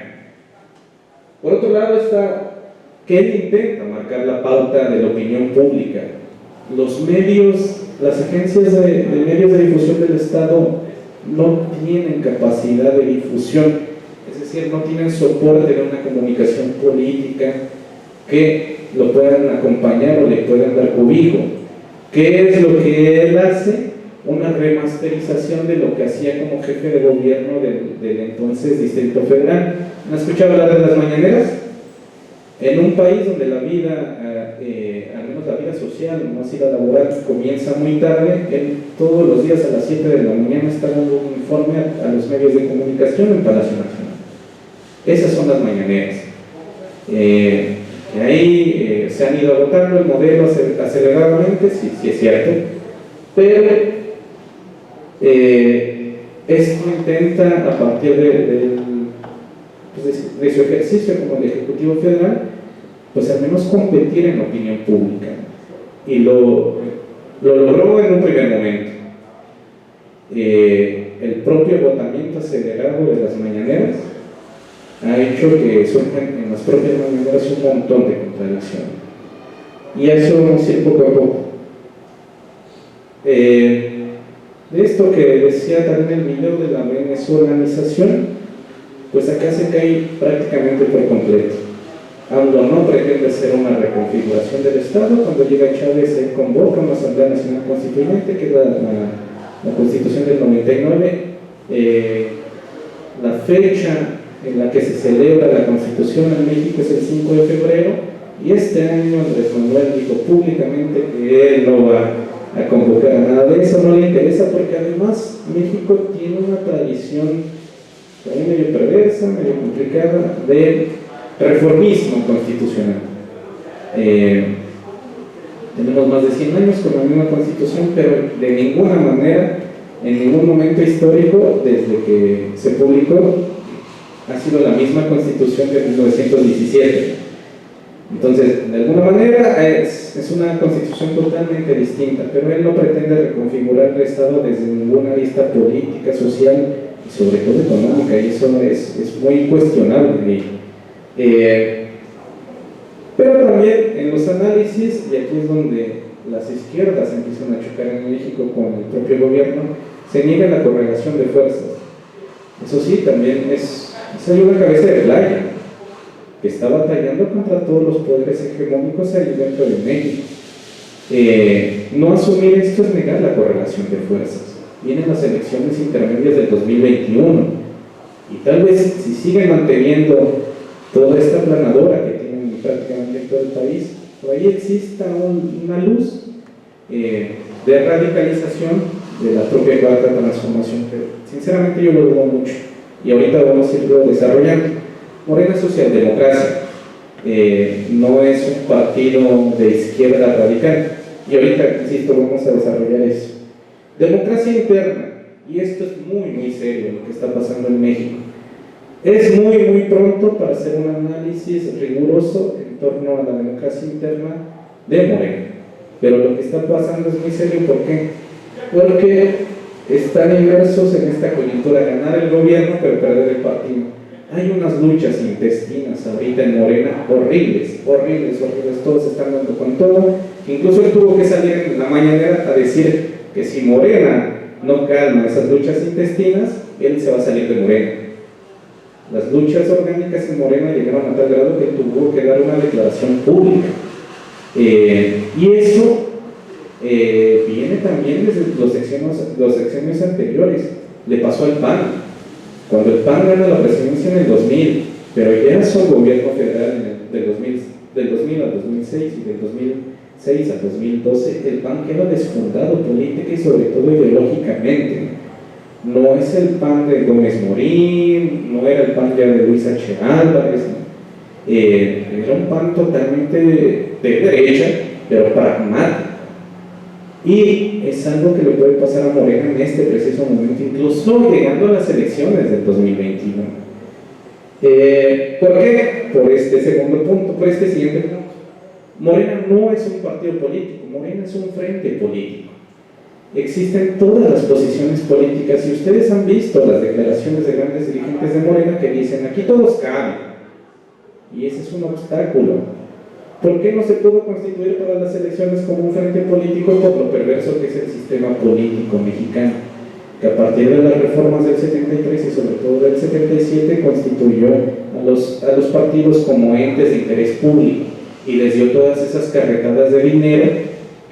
Speaker 2: Por otro lado está que él intenta marcar la pauta de la opinión pública. Los medios, las agencias de medios de difusión del Estado no tienen capacidad de difusión, es decir, no tienen soporte de una comunicación política que lo puedan acompañar o le puedan dar cobijo. ¿Qué es lo que él hace? Una remasterización de lo que hacía como jefe de gobierno del entonces Distrito Federal. ¿No has escuchado hablar de las mañaneras? En un país donde la vida, al menos la vida social, no así la laboral, comienza muy tarde, él todos los días a las 7 de la mañana está dando un informe a los medios de comunicación en Palacio Nacional. Esas son las mañaneras. Ahí se han ido agotando el modelo aceleradamente, sí es cierto. pero esto intenta, a partir de su ejercicio como el Ejecutivo Federal, pues al menos competir en la opinión pública, y lo logró en un primer momento. El propio agotamiento acelerado de las mañaneras ha hecho que surjan en las propias mañaneras un montón de contradicciones, y a eso vamos a ir poco a poco. De esto que decía también el video de la desorganización, pues acá se cae prácticamente por completo. AMLO no pretende hacer una reconfiguración del Estado. Cuando llega Chávez se convoca una Asamblea Nacional Constituyente, que es la Constitución del 99, la fecha en la que se celebra la Constitución en México es el 5 de febrero, y este año Andrés Manuel dijo públicamente que él no va a convocar nada de eso, no le interesa, porque además México tiene una tradición también medio perversa, medio complicada, de reformismo constitucional. Tenemos más de 100 años con la misma constitución, pero de ninguna manera, en ningún momento histórico, desde que se publicó, ha sido la misma constitución de 1917. Entonces, de alguna manera es una constitución totalmente distinta, pero él no pretende reconfigurar el Estado desde ninguna vista política, social y sobre todo económica, y eso es muy cuestionable. Pero también en los análisis, y aquí es donde las izquierdas empiezan a chocar en México con el propio gobierno, se niega la correlación de fuerzas. Eso sí, también hay una cabeza de playa que está batallando contra todos los poderes hegemónicos ahí dentro de México. No asumir esto es negar la correlación de fuerzas. Vienen las elecciones intermedias del 2021, y tal vez si siguen manteniendo toda esta planadora que tienen prácticamente en todo el país, por ahí exista una luz de radicalización de la propia cuarta transformación, pero sinceramente yo lo dudo mucho, y ahorita vamos a irlo desarrollando. Morena Socialdemocracia no es un partido de izquierda radical, y ahorita, insisto, vamos a desarrollar eso. Democracia interna, y esto es muy serio lo que está pasando en México. Es muy pronto para hacer un análisis riguroso en torno a la democracia interna de Morena, pero lo que está pasando es muy serio. ¿Por qué? Porque están inmersos en esta coyuntura: ganar el gobierno pero perder el partido. Hay unas luchas intestinas ahorita en Morena horribles, todos están dando con todo. Incluso él tuvo que salir en la mañanera a decir que si Morena no calma esas luchas intestinas, él se va a salir de Morena. Las luchas orgánicas en Morena llegaron a tal grado que tuvo que dar una declaración pública. Y eso viene también desde los sexenios anteriores. Le pasó al PAN. Cuando el PAN gana la presidencia en el 2000, pero ya son gobierno federal del 2000 al 2006 y del 2006 al 2012, el PAN queda desfundado política y sobre todo ideológicamente. No es el PAN de Gómez Morín, no era el PAN ya de Luis H. Álvarez, ¿no? Era un PAN totalmente de derecha, pero pragmático. Y es algo que le puede pasar a Morena en este preciso momento, incluso llegando a las elecciones del 2021. ¿Por qué? Por este segundo punto, por este siguiente punto. Morena no es un partido político, Morena es un frente político. Existen todas las posiciones políticas, y ustedes han visto las declaraciones de grandes dirigentes de Morena que dicen: aquí todos caben, y ese es un obstáculo. ¿Por qué no se pudo constituir para las elecciones como un frente político? Por lo perverso que es el sistema político mexicano, que a partir de las reformas del 73 y sobre todo del 77 constituyó a los partidos como entes de interés público, y les dio todas esas carretadas de dinero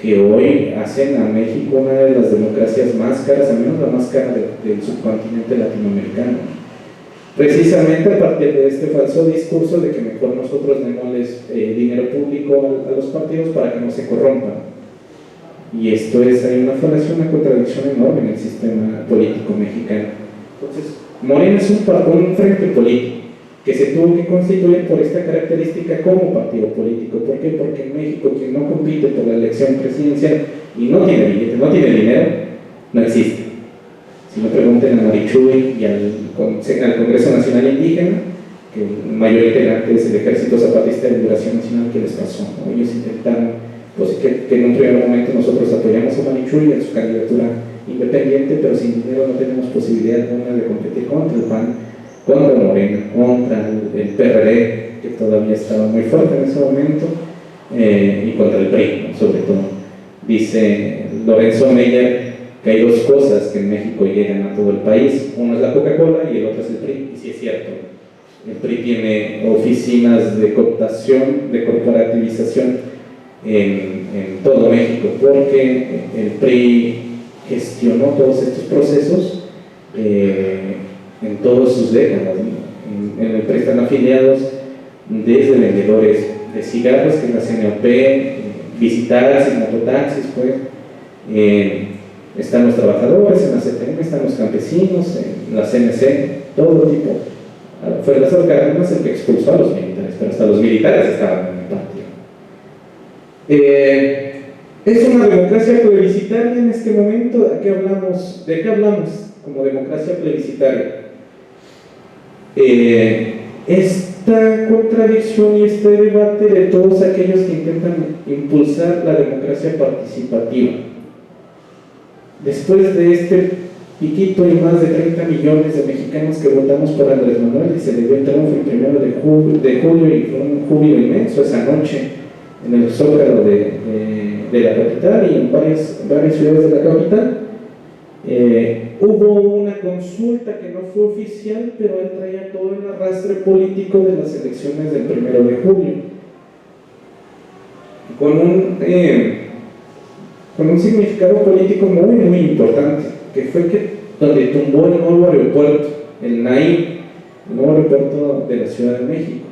Speaker 2: que hoy hacen a México una de las democracias más caras, al menos la más cara del subcontinente latinoamericano. Precisamente a partir de este falso discurso de que mejor nosotros démosles dinero público a los partidos para que no se corrompan. Y esto hay una falacia, una contradicción enorme en el sistema político mexicano. Entonces, Morena es un frente político, que se tuvo que constituir por esta característica como partido político. ¿Por qué? Porque en México quien no compite por la elección presidencial y no tiene billete, no tiene dinero, no existe. Si no, pregunten a Marichuy y al Congreso Nacional Indígena, que el mayor integrante es el Ejército Zapatista de Liberación Nacional, ¿qué les pasó? ¿No? Ellos intentaron, pues que en un primer momento nosotros apoyamos a Marichuy en su candidatura independiente, pero sin dinero no tenemos posibilidad alguna de competir contra el PAN, contra Morena, contra el PRD, que todavía estaba muy fuerte en ese momento, y contra el PRI, ¿no? Sobre todo. Dice Lorenzo Meyer que hay dos cosas que en México llegan a todo el país: uno es la Coca-Cola y el otro es el PRI. Y sí es cierto, el PRI tiene oficinas de cooptación, de corporativización en todo México, porque el PRI gestionó todos estos procesos en todas sus décadas, ¿no? En el PRI están afiliados desde vendedores de cigarros, que es la CNOP, visitaxis, mototaxis, pues, están los trabajadores, en la CTM están los campesinos, en la CNC, todo tipo. Fue Lázaro Cárdenas el que expulsó a los militares, pero hasta los militares estaban en el patio. Es una democracia plebiscitaria en este momento. ¿De qué hablamos como democracia plebiscitaria? Esta contradicción y este debate de todos aquellos que intentan impulsar la democracia participativa. Después de este piquito y más de 30 millones de mexicanos que votamos por Andrés Manuel y se le dio el triunfo el 1 de julio y fue un júbilo inmenso esa noche en el Zócalo de la capital y en varias ciudades de la capital. Hubo una consulta que no fue oficial, pero él traía todo el arrastre político de las elecciones del 1 de julio, con un significado político muy, muy importante, que fue donde tumbó el nuevo aeropuerto, el NAIM, el nuevo aeropuerto de la Ciudad de México.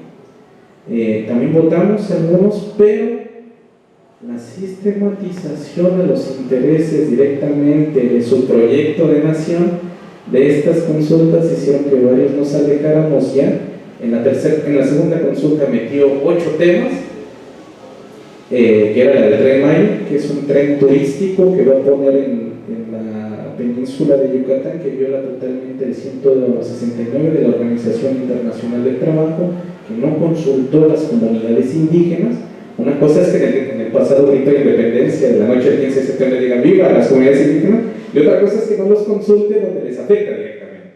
Speaker 2: También votamos algunos, pero la sistematización de los intereses directamente de su proyecto de nación, de estas consultas, hicieron que varios nos alejáramos ya. En la segunda consulta metió 8 temas, que era la del Tren Maya, que es un tren turístico que va a poner en la península de Yucatán, que viola totalmente el 169 de la Organización Internacional del Trabajo, que no consultó las comunidades indígenas. Una cosa es que en el pasado grito de independencia de la noche del 15 de septiembre digan viva a las comunidades indígenas, y otra cosa es que no los consulte donde les afecta directamente.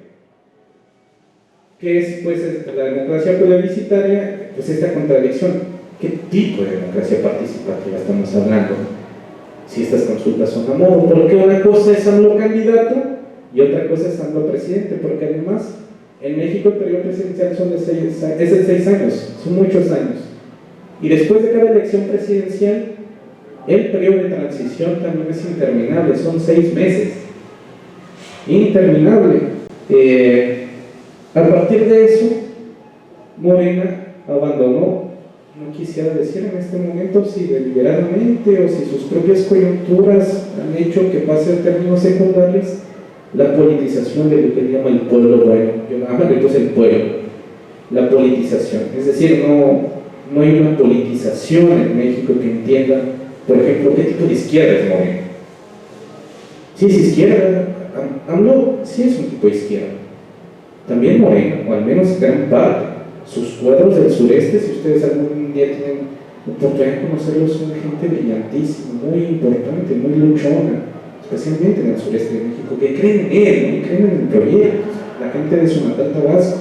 Speaker 2: ¿Qué es pues la democracia plebiscitaria? Pues esta contradicción. ¿Qué tipo de democracia participativa estamos hablando? Si estas consultas son a modo, porque una cosa es AMLO candidato y otra cosa es AMLO presidente, porque además en México el periodo presidencial es de 6 años, son muchos años. Y después de cada elección presidencial, el periodo de transición también es interminable, son 6 meses. Interminable. A partir de eso, Morena abandonó, no quisiera decir en este momento si deliberadamente o si sus propias coyunturas han hecho que pase en términos secundarios, la politización de lo que llama el pueblo bueno. Yo hablo entonces el pueblo, la politización, es decir, no hay una politización en México que entienda, por ejemplo, qué tipo de izquierda es Morena. Sí es izquierda, AMLO sí es un tipo de izquierda, también Morena, o al menos gran parte. Sus cuadros del sureste, si ustedes algún día tienen oportunidad de conocerlos, son gente brillantísima, muy importante, muy luchona, especialmente en el sureste de México, que creen en él, que creen en el proyecto. La gente de su natal Tabasco,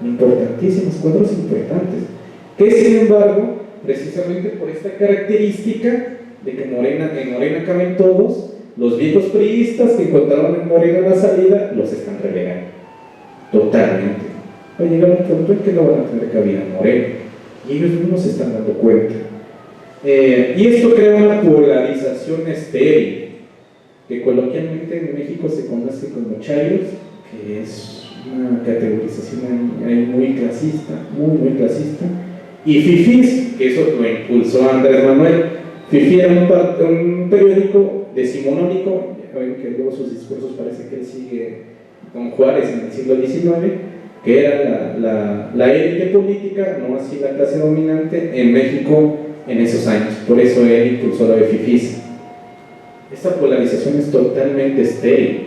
Speaker 2: importantísimos cuadros importantes, que sin embargo, precisamente por esta característica de que en Morena caben todos, los viejos priistas que encontraron en Morena la salida, los están relegando totalmente. Va a llegar un punto en que no van a tener cabida en Morena, y ellos mismos se están dando cuenta. Y esto crea una polarización estéril, que coloquialmente en México se conoce como chairos, que es una categorización ahí muy clasista, muy clasista, y fifís, que eso lo impulsó Andrés Manuel. Fifí era un periódico decimonónico, que luego sus discursos parece que él sigue con Juárez en el siglo XIX, que era la élite política, no así la clase dominante en México en esos años. Por eso él impulsó la FIFISA. Esta polarización es totalmente estéril,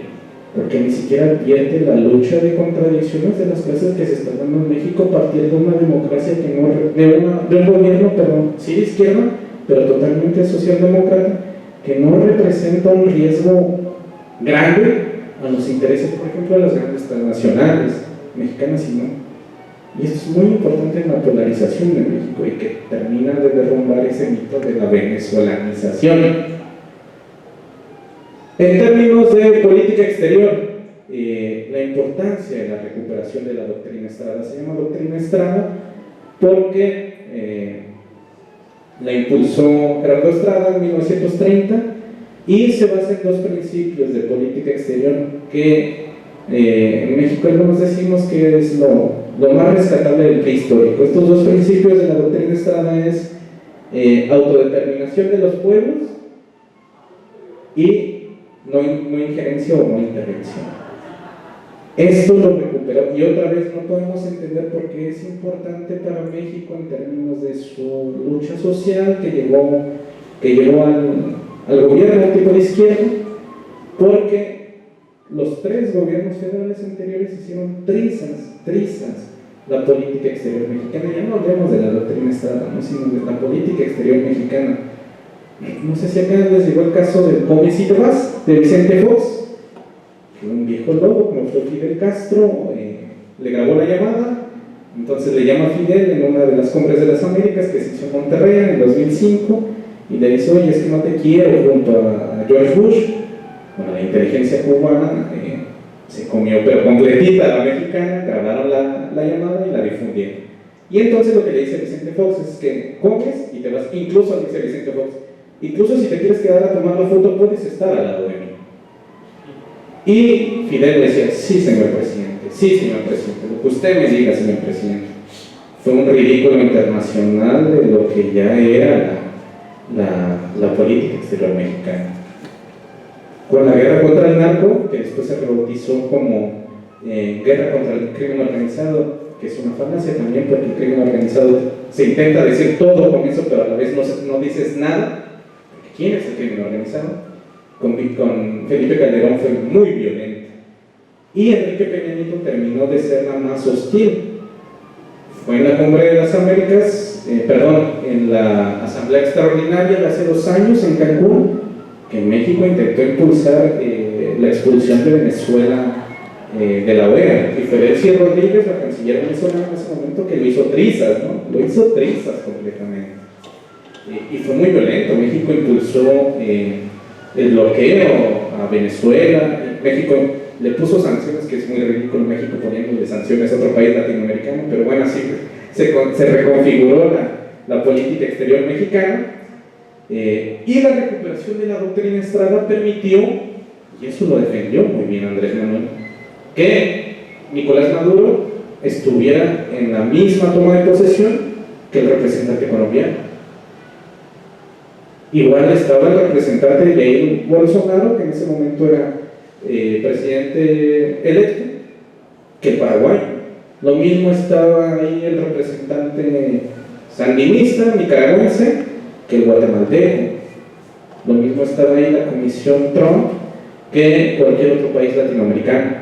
Speaker 2: porque ni siquiera advierte la lucha de contradicciones de las clases que se están dando en México a partir de una democracia que no, de un gobierno, perdón, sí de izquierda, pero totalmente socialdemócrata, que no representa un riesgo grande a los intereses, por ejemplo, de las grandes transnacionales mexicanas y no. Y eso es muy importante en la polarización de México y que termina de derrumbar ese mito de la venezolanización. En términos de política exterior, la importancia de la recuperación de la doctrina Estrada se llama doctrina Estrada porque la impulsó Gerardo Estrada en 1930 y se basa en dos principios de política exterior que en México algunos decimos que es lo más rescatable del prehistórico. Estos dos principios de la doctrina Estrada es autodeterminación de los pueblos y no injerencia o no intervención. Esto lo recuperó y otra vez no podemos entender por qué es importante para México en términos de su lucha social que llegó al gobierno tipo de izquierda, porque los tres gobiernos federales anteriores hicieron trizas la política exterior mexicana. Ya no hablemos de la doctrina Estrada, ¿no? Sino de la política exterior mexicana. No sé si acá les llegó el caso del pobrecito Vaz, de Vicente Fox, que un viejo lobo, como fue Fidel Castro, le grabó la llamada, entonces le llama a Fidel en una de las cumbres de las Américas que se hizo en Monterrey en el 2005 y le dice, oye, es que no te quiero, junto a George Bush. Bueno, la inteligencia cubana se comió pero completita a la mexicana, grabaron la llamada y la difundieron. Y entonces lo que le dice Vicente Fox es que comes y te vas, incluso dice Vicente Fox, incluso si te quieres quedar a tomar la foto puedes estar al lado de mí. Y Fidel le decía, sí señor presidente, lo que usted me diga señor presidente. Fue un ridículo internacional de lo que ya era la política exterior mexicana. Con la guerra contra el narco, que después se rebautizó como guerra contra el crimen organizado, que es una falacia también porque el crimen organizado se intenta decir todo con eso, pero a la vez no dices nada. ¿Quién es el crimen organizado? Con Felipe Calderón fue muy violento y Enrique Peña Nieto terminó de ser la más hostil. Fue en la Cumbre de las Américas, en la Asamblea Extraordinaria de hace 2 años en Cancún, que México intentó impulsar la expulsión de Venezuela de la OEA, y fue Delcy Rodríguez, la canciller venezolana en ese momento, que lo hizo trizas, ¿no? Lo hizo trizas completamente. Y fue muy violento. México impulsó el bloqueo a Venezuela. México le puso sanciones, que es muy ridículo México poniéndole sanciones a otro país latinoamericano, pero bueno, así se reconfiguró la política exterior mexicana. Y la recuperación de la doctrina Estrada permitió, y eso lo defendió muy bien Andrés Manuel, que Nicolás Maduro estuviera en la misma toma de posesión que el representante colombiano. Igual estaba el representante de Jair Bolsonaro, que en ese momento era presidente electo, que el paraguayo. Lo mismo estaba ahí el representante sandinista nicaragüense que el guatemalteco. Lo mismo estaba ahí la comisión Trump que cualquier otro país latinoamericano.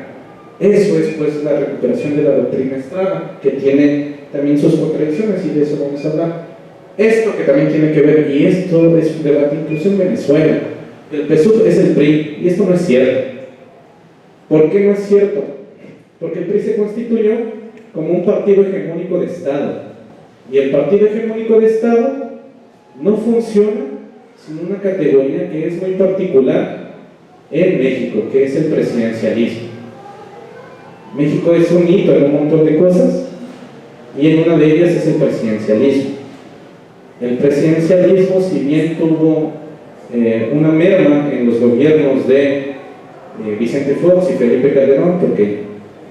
Speaker 2: Eso es pues la recuperación de la doctrina Estrada, que tiene también sus contradicciones y de eso vamos a hablar. Esto que también tiene que ver, y esto es un debate incluso en Venezuela, el PSUV es el PRI, y esto no es cierto. ¿Por qué no es cierto? Porque el PRI se constituyó como un partido hegemónico de Estado, y el partido hegemónico de Estado no funciona sin una categoría que es muy particular en México, que es el presidencialismo. México es un hito en un montón de cosas, y en una de ellas es el presidencialismo. El presidencialismo, si bien tuvo una merma en los gobiernos de Vicente Fox y Felipe Calderón, porque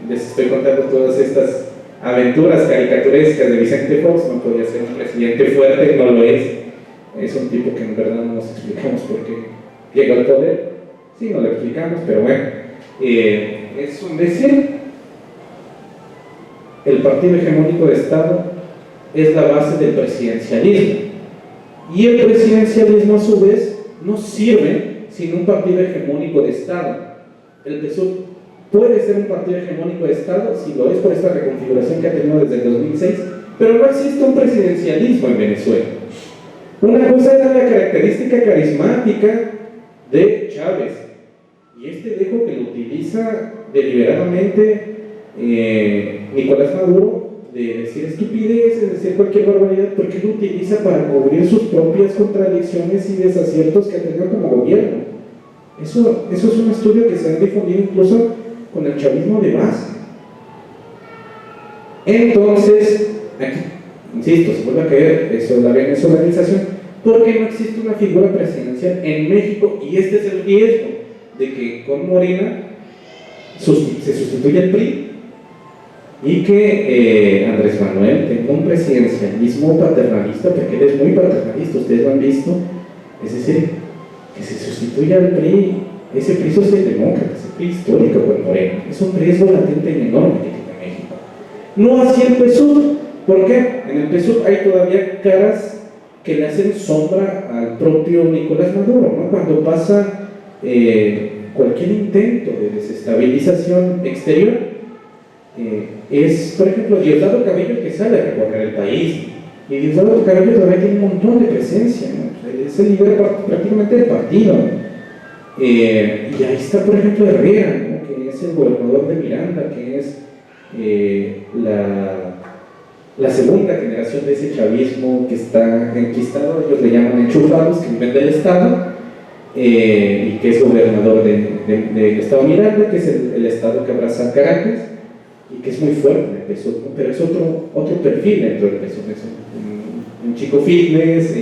Speaker 2: les estoy contando todas estas aventuras caricaturescas de Vicente Fox, no podía ser un presidente fuerte, no lo es un tipo que en verdad no nos explicamos por qué llegó al poder, sí, no lo explicamos, pero bueno, es un decir. el partido hegemónico de Estado es la base del presidencialismo. Y el presidencialismo, a su vez, no sirve sin un partido hegemónico de Estado. El PSUV puede ser un partido hegemónico de Estado, si lo es por esta reconfiguración que ha tenido desde el 2006, pero no existe un presidencialismo en Venezuela. Una cosa era la característica carismática de Chávez, y este dejo que lo utiliza deliberadamente Nicolás Maduro, de decir estupideces, de decir cualquier barbaridad, porque lo utiliza para cubrir sus propias contradicciones y desaciertos que ha tenido como gobierno. Eso es un estudio que se ha difundido incluso con el chavismo de base. Entonces, aquí, insisto, se vuelve a caer eso de la venezolanización, porque no existe una figura presidencial en México, y este es el riesgo de que con Morena se sustituya el PRI y que Andrés Manuel tenga un presidencialismo paternalista, porque él es muy paternalista, ustedes lo han visto, es decir, que se sustituya al PRI, ese PRI socialdemócrata, ese PRI histórico con Morena, es un riesgo latente y enorme que tiene México. No así el PSUV. ¿Por qué? En el PSUV hay todavía caras que le hacen sombra al propio Nicolás Maduro, ¿no? Cuando pasa cualquier intento de desestabilización exterior, es, por ejemplo, Diosdado Cabello el que sale a recorrer el país, y Diosdado Cabello todavía tiene un montón de presencia, ¿no? Es el líder prácticamente del partido, ¿no? Y ahí está, por ejemplo, Herrera, ¿no? Que es el gobernador de Miranda, que es la segunda generación de ese chavismo que está enquistado, ellos le llaman enchufados, que viven del Estado, y que es gobernador del Estado Miranda, que es el estado que abraza Caracas, y que es muy fuerte en el PSUV, ¿no? Pero es otro perfil dentro del PSUV, es un chico fitness,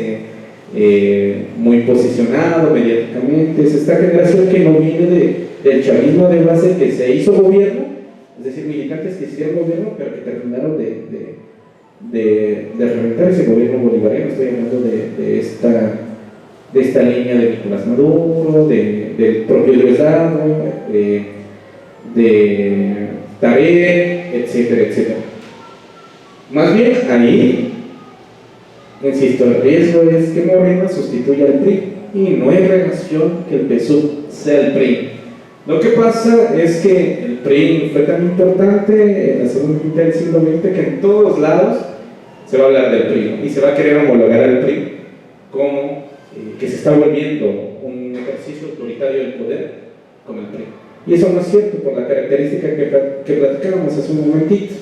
Speaker 2: muy posicionado mediáticamente, es esta generación que no viene del chavismo de base, que se hizo gobierno, es decir, militantes que hicieron gobierno, pero que terminaron de reventar ese gobierno bolivariano. Estoy hablando de esta línea de Nicolás Maduro, del propio Diosdado, de Tarek, etcétera, etcétera. Más bien, ahí, insisto, el riesgo es que Morena sustituya al PRI, y no hay relación que el PSUV sea el PRI. Lo que pasa es que el PRI fue tan importante en la segunda mitad del siglo XX que en todos lados se va a hablar del PRI, ¿no? Y se va a querer homologar al PRI como que se está volviendo un ejercicio autoritario del poder como el PRI. Y eso no es cierto por la característica que platicábamos hace un momentito.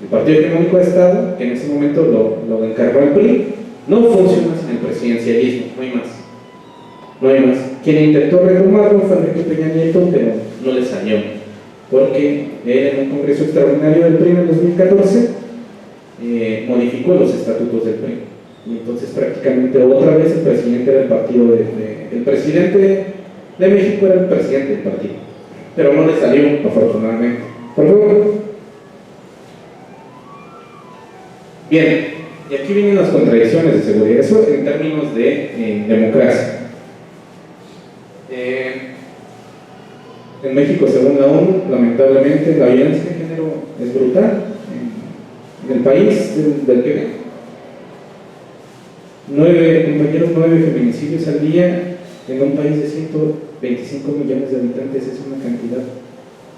Speaker 2: El Partido Hegemónico de Estado, que en ese momento lo encargó el PRI, no funciona sin el presidencialismo, no hay más. No hay más. Quien intentó retomarlo fue Enrique Peña Nieto, pero no le salió, porque él en un congreso extraordinario del PRI en el 2014 modificó los estatutos del PRI. Y entonces prácticamente otra vez el presidente era el partido el presidente de México era el presidente del partido, pero no le salió, afortunadamente. Por favor. Bien, y aquí vienen las contradicciones de seguridad, eso en términos de democracia. En México, según la ONU, lamentablemente la violencia de género es brutal en el país del que vengo. 9 feminicidios al día en un país de 125 millones de habitantes es una cantidad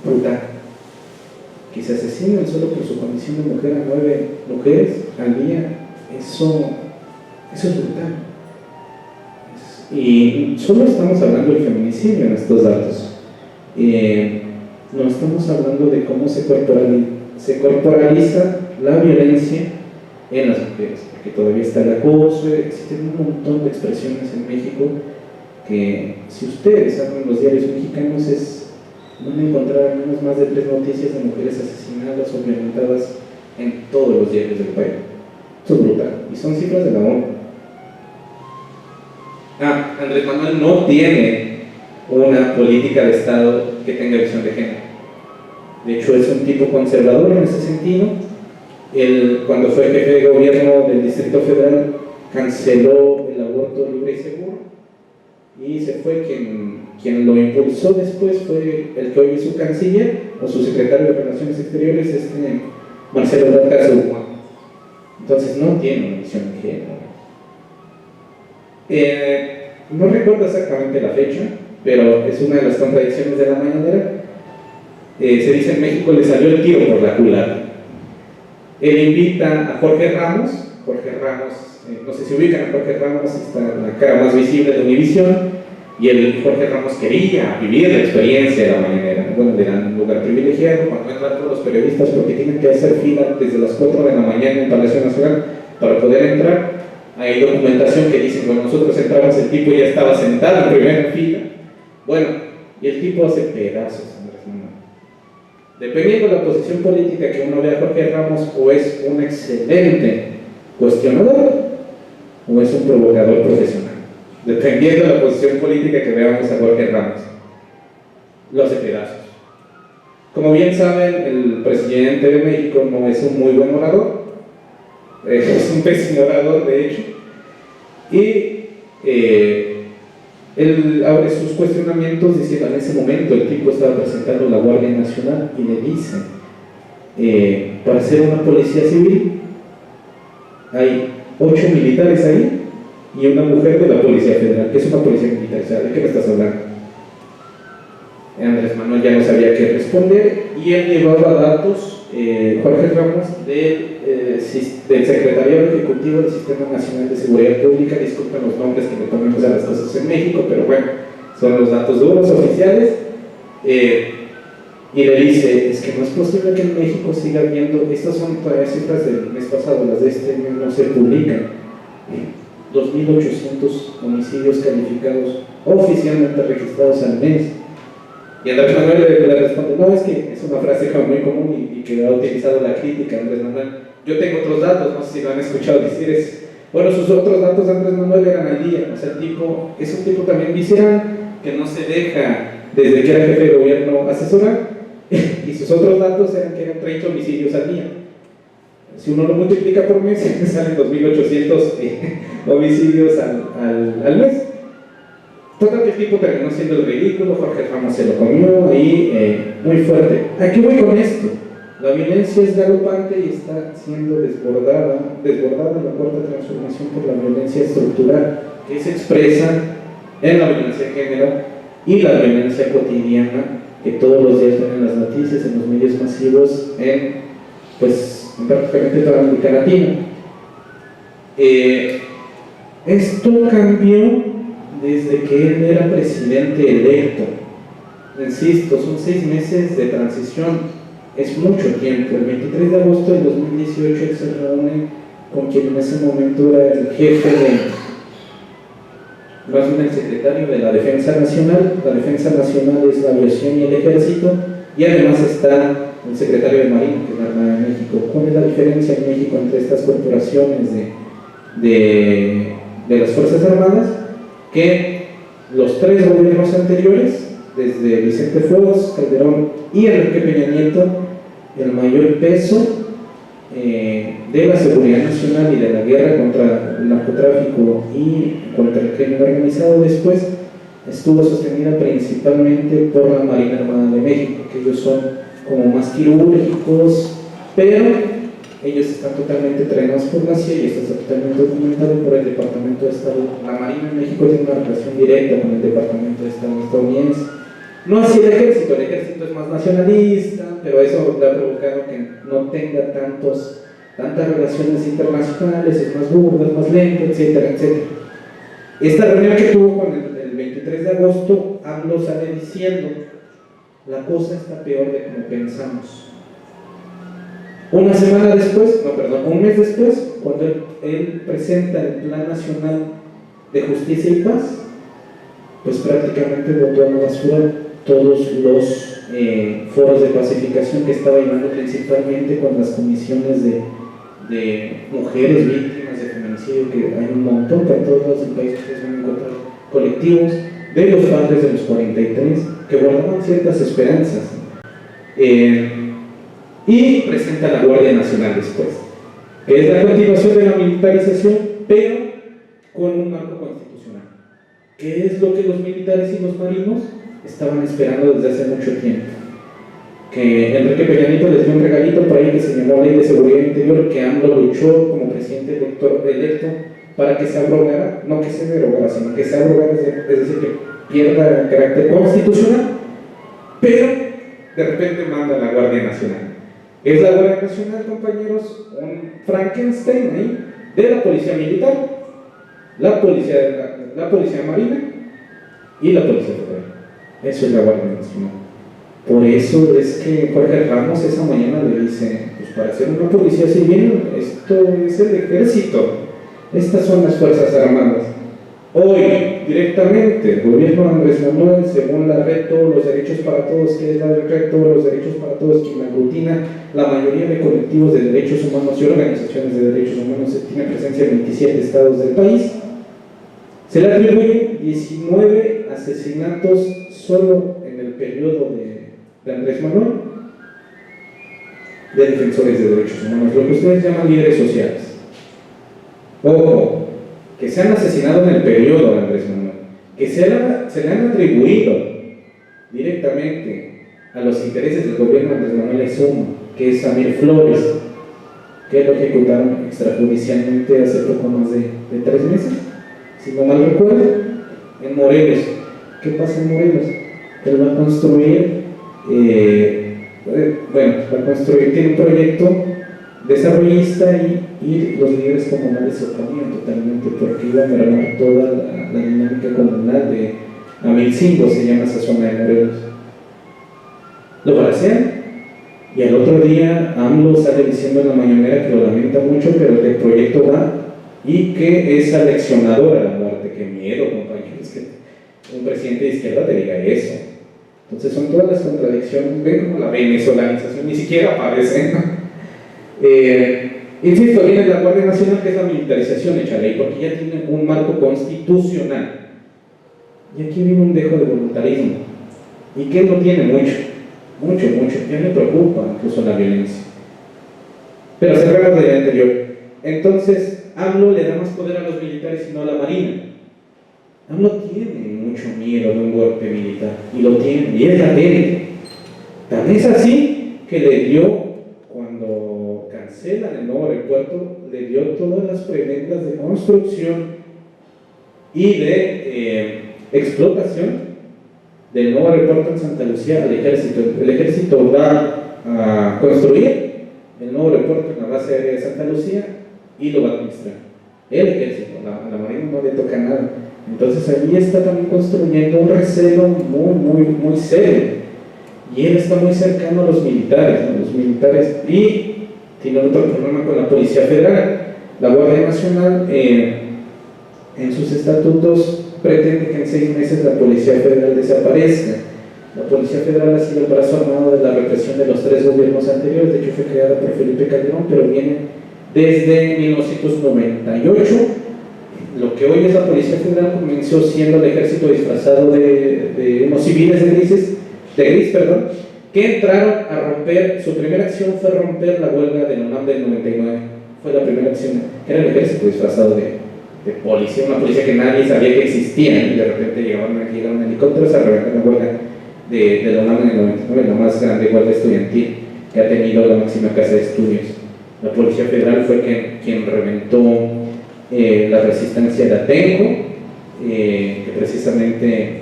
Speaker 2: brutal. Que se asesinen solo por su condición de mujer a 9 mujeres al día, eso es brutal. Y solo estamos hablando del feminicidio en estos datos. No estamos hablando de cómo se corporaliza la violencia en las mujeres, porque todavía está el acoso, existen un montón de expresiones en México que, si ustedes abren los diarios mexicanos, van a encontrar al menos más de 3 noticias de mujeres asesinadas o violentadas en todos los diarios del país. Esto es brutal, y son cifras de la ONU. Andrés Manuel no tiene una política de Estado que tenga visión de género. De hecho, es un tipo conservador en ese sentido. Él, cuando fue jefe de gobierno del Distrito Federal, canceló el aborto libre y seguro, y se fue quien lo impulsó después fue el que hoy es su canciller o su secretario de Relaciones Exteriores, Marcelo Ebrard. Entonces no tiene una visión de género. No recuerdo exactamente la fecha, pero es una de las contradicciones de la mañanera. Se dice en México le salió el tiro por la culata. Él invita a Jorge Ramos, no sé si ubican a Jorge Ramos, está la cara más visible de Univisión, y Jorge Ramos quería vivir la experiencia de la mañanera. Bueno, le dan un lugar privilegiado cuando entran todos los periodistas porque tienen que hacer fila desde las 4 de la mañana en el Palacio Nacional para poder entrar. Hay documentación que dice, bueno, nosotros entramos, el tipo ya estaba sentado en primera fila. Bueno, y el tipo hace pedazos, Andrés Manuel. Dependiendo de la posición política que uno vea a Jorge Ramos, o es un excelente cuestionador, o es un provocador profesional. Dependiendo de la posición política que veamos a Jorge Ramos, lo hace pedazos. Como bien saben, el presidente de México no es un muy buen orador, es un pésimo orador de hecho, y él abre sus cuestionamientos diciendo, en ese momento el tipo estaba presentando la Guardia Nacional y le dice, para ser una policía civil hay 8 militares ahí y una mujer de la Policía Federal, que es una policía militarizada. ¿De qué me estás hablando? Andrés Manuel ya no sabía qué responder y él llevaba datos, Jorge Ramos, del Secretariado Ejecutivo del Sistema Nacional de Seguridad Pública. Disculpen los nombres que le ponemos a las cosas en México, pero bueno, son los datos duros oficiales. Y le dice, es que no es posible que en México siga habiendo, estas son todavía cifras del mes pasado, las de este mes no se publican, 2.800 homicidios calificados oficialmente registrados al mes. Y Andrés Manuel le responde, no, es que es una frase muy común y que ha utilizado la crítica, Andrés Manuel. Yo tengo otros datos, no sé si lo han escuchado decir eso. Bueno, sus otros datos de Andrés Manuel eran al día, o sea, el tipo, es un tipo también visceral, que no se deja, desde que era jefe de gobierno, asesorar, y sus otros datos eran que eran 30 homicidios al día. Si uno lo multiplica por mes, salen 2.800 homicidios al mes. Total que el tipo terminó siendo el ridículo, Jorge Ramos se lo comió ahí muy fuerte. ¿A qué voy con esto? La violencia es galopante y está siendo desbordada la cuarta transformación por la violencia estructural, que se expresa en la violencia de género y la violencia cotidiana que todos los días ven en las noticias, en los medios masivos, en prácticamente toda América Latina. Esto cambió desde que él era presidente electo. Insisto, son 6 meses de transición, es mucho tiempo. El 23 de agosto del 2018 él se reúne con quien en ese momento era el jefe más bien el secretario de la Defensa Nacional. La Defensa Nacional es la aviación y el ejército, y además está el secretario de Marina, que es la Armada de México. ¿Cuál es la diferencia en México entre estas corporaciones de las Fuerzas Armadas? Que los 3 gobiernos anteriores, desde Vicente Fox, Calderón y Enrique Peña Nieto, el mayor peso de la seguridad nacional y de la guerra contra el narcotráfico y contra el crimen organizado después estuvo sostenida principalmente por la Marina Armada de México, que ellos son como más quirúrgicos, pero ellos están totalmente entrenados por la CIA y esto está totalmente documentado por el Departamento de Estado. La Marina en México tiene una relación directa con el Departamento de Estado estadounidense. No así el ejército es más nacionalista, pero eso le ha provocado que no tenga tantas relaciones internacionales, es más burdo, es más lento, etcétera, etcétera. Esta reunión que tuvo con el 23 de agosto, AMLO sale diciendo, la cosa está peor de como pensamos. Un mes después, cuando él presenta el Plan Nacional de Justicia y Paz, pues prácticamente botó a la basura todos los foros de pacificación que estaba llevando principalmente con las comisiones de mujeres víctimas de feminicidio, que hay un montón para todos los países que se van a encontrar, colectivos de los padres de los 43 que guardaban ciertas esperanzas, y presenta la Guardia Nacional después, que es la continuación de la militarización, pero con un marco constitucional ¿Qué es lo que los militares y los marinos estaban esperando desde hace mucho tiempo? Que Enrique Peña Nieto les dio un regalito por ahí que se llamó Ley de Seguridad Interior, que AMLO luchó como presidente electo para que se abrogara, no que se derogara, sino que se abrogara, es decir, que pierda carácter constitucional, pero de repente manda a la Guardia Nacional. Es la Guardia Nacional, compañeros, un Frankenstein ahí de la Policía Militar, la Policía Marina y la Policía Federal. Eso es la Guardia Nacional. Por eso es que Jorge Ramos esa mañana le dice, pues para ser una policía civil, esto es el ejército, estas son las Fuerzas Armadas. Hoy, directamente, el gobierno de Andrés Manuel, según la Red Todos los Derechos para Todos, que es la Red Todos los Derechos para Todos, quien aglutina la mayoría de colectivos de derechos humanos y organizaciones de derechos humanos, tiene presencia en 27 estados del país, se le atribuyen 19 asesinatos solo en el periodo de Andrés Manuel, de defensores de derechos humanos, lo que ustedes llaman líderes sociales. Ojo, que se han asesinado en el periodo de Andrés Manuel, que se le han atribuido directamente a los intereses del gobierno de Andrés Manuel es uno, que es Samir Flores, que lo ejecutaron extrajudicialmente hace poco más de 3 meses, si no mal recuerdo, en Morelos. ¿Qué pasa en Morelos? Él va a construir, tiene un proyecto desarrollista y los líderes comunales se oponían totalmente porque iba a mermar toda la dinámica comunal de Amilcingo, se llama esa zona de Morelos. Lo balacean y al otro día AMLO sale diciendo en la mañanera que lo lamenta mucho, pero que el proyecto va y que es aleccionador a la muerte. ¡Qué miedo, compañeros! Que un presidente de izquierda te diga eso. Entonces son todas las contradicciones, ven como la venezolanización, ni siquiera aparece. Insisto, viene la Guardia Nacional, que es la militarización hecha ley, porque ya tiene un marco constitucional. Y aquí viene un dejo de voluntarismo. ¿Y qué no tiene? Mucho, ya me preocupa incluso la violencia. Pero cerramos del anterior. Entonces, AMLO le da más poder a los militares y no a la Marina. AMLO tiene mucho miedo de un golpe militar, y lo tiene, y es latente. Tan es así que le dio, cuando cancelan el nuevo aeropuerto, le dio todas las preventas de construcción y de explotación del nuevo aeropuerto en Santa Lucía al ejército. El ejército va a construir el nuevo aeropuerto en la base aérea de Santa Lucía y lo va a administrar el ejército. A la Marina no le toca nada. Entonces allí está también construyendo un recelo muy serio, y él está muy cercano a los militares, y tiene otro problema con la Policía Federal. La Guardia Nacional en sus estatutos pretende que en 6 meses la Policía Federal desaparezca. La Policía Federal ha sido el brazo armado de la represión de los 3 gobiernos anteriores. De hecho fue creada por Felipe Calderón, pero viene desde 1998. Lo que hoy es la Policía Federal comenzó siendo el ejército disfrazado de unos civiles de gris, que entraron a romper. Su primera acción fue romper la huelga de la UNAM del 99. Fue la primera acción, que era el ejército disfrazado de policía, una policía que nadie sabía que existía, y de repente llegaron helicópteros a reventar la huelga de la UNAM en el 99, la más grande huelga estudiantil que ha tenido la máxima casa de estudios. La Policía Federal fue quien reventó la resistencia de Atenco, que precisamente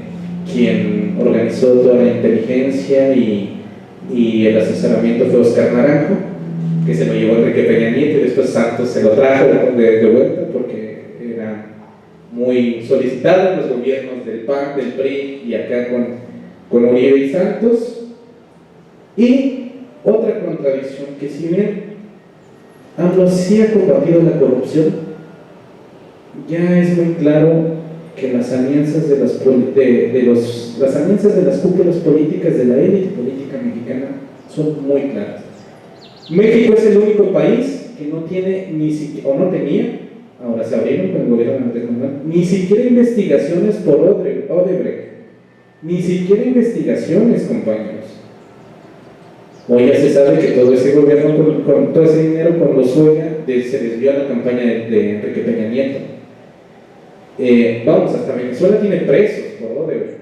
Speaker 2: quien organizó toda la inteligencia y el asesoramiento fue Oscar Naranjo, que se lo llevó Enrique Peña Nieto, y después Santos se lo trajo de vuelta porque era muy solicitado en los gobiernos del PAN, del PRI y acá con Uribe y Santos. Y otra contradicción, que si bien AMLO sí ha combatido la corrupción, ya es muy claro que las alianzas de las cúpulas políticas de la élite política mexicana son muy claras. México es el único país que no tiene ni siquiera, o no tenía, ahora se abrieron con el gobierno de Andrés Manuel, ni siquiera investigaciones por Odebrecht, ni siquiera investigaciones, compañeros. Hoy ya se sabe que todo ese gobierno, con todo ese dinero con Lozoya, se desvió a la campaña de Enrique Peña Nieto. Vamos, hasta Venezuela tiene presos por Odebrecht.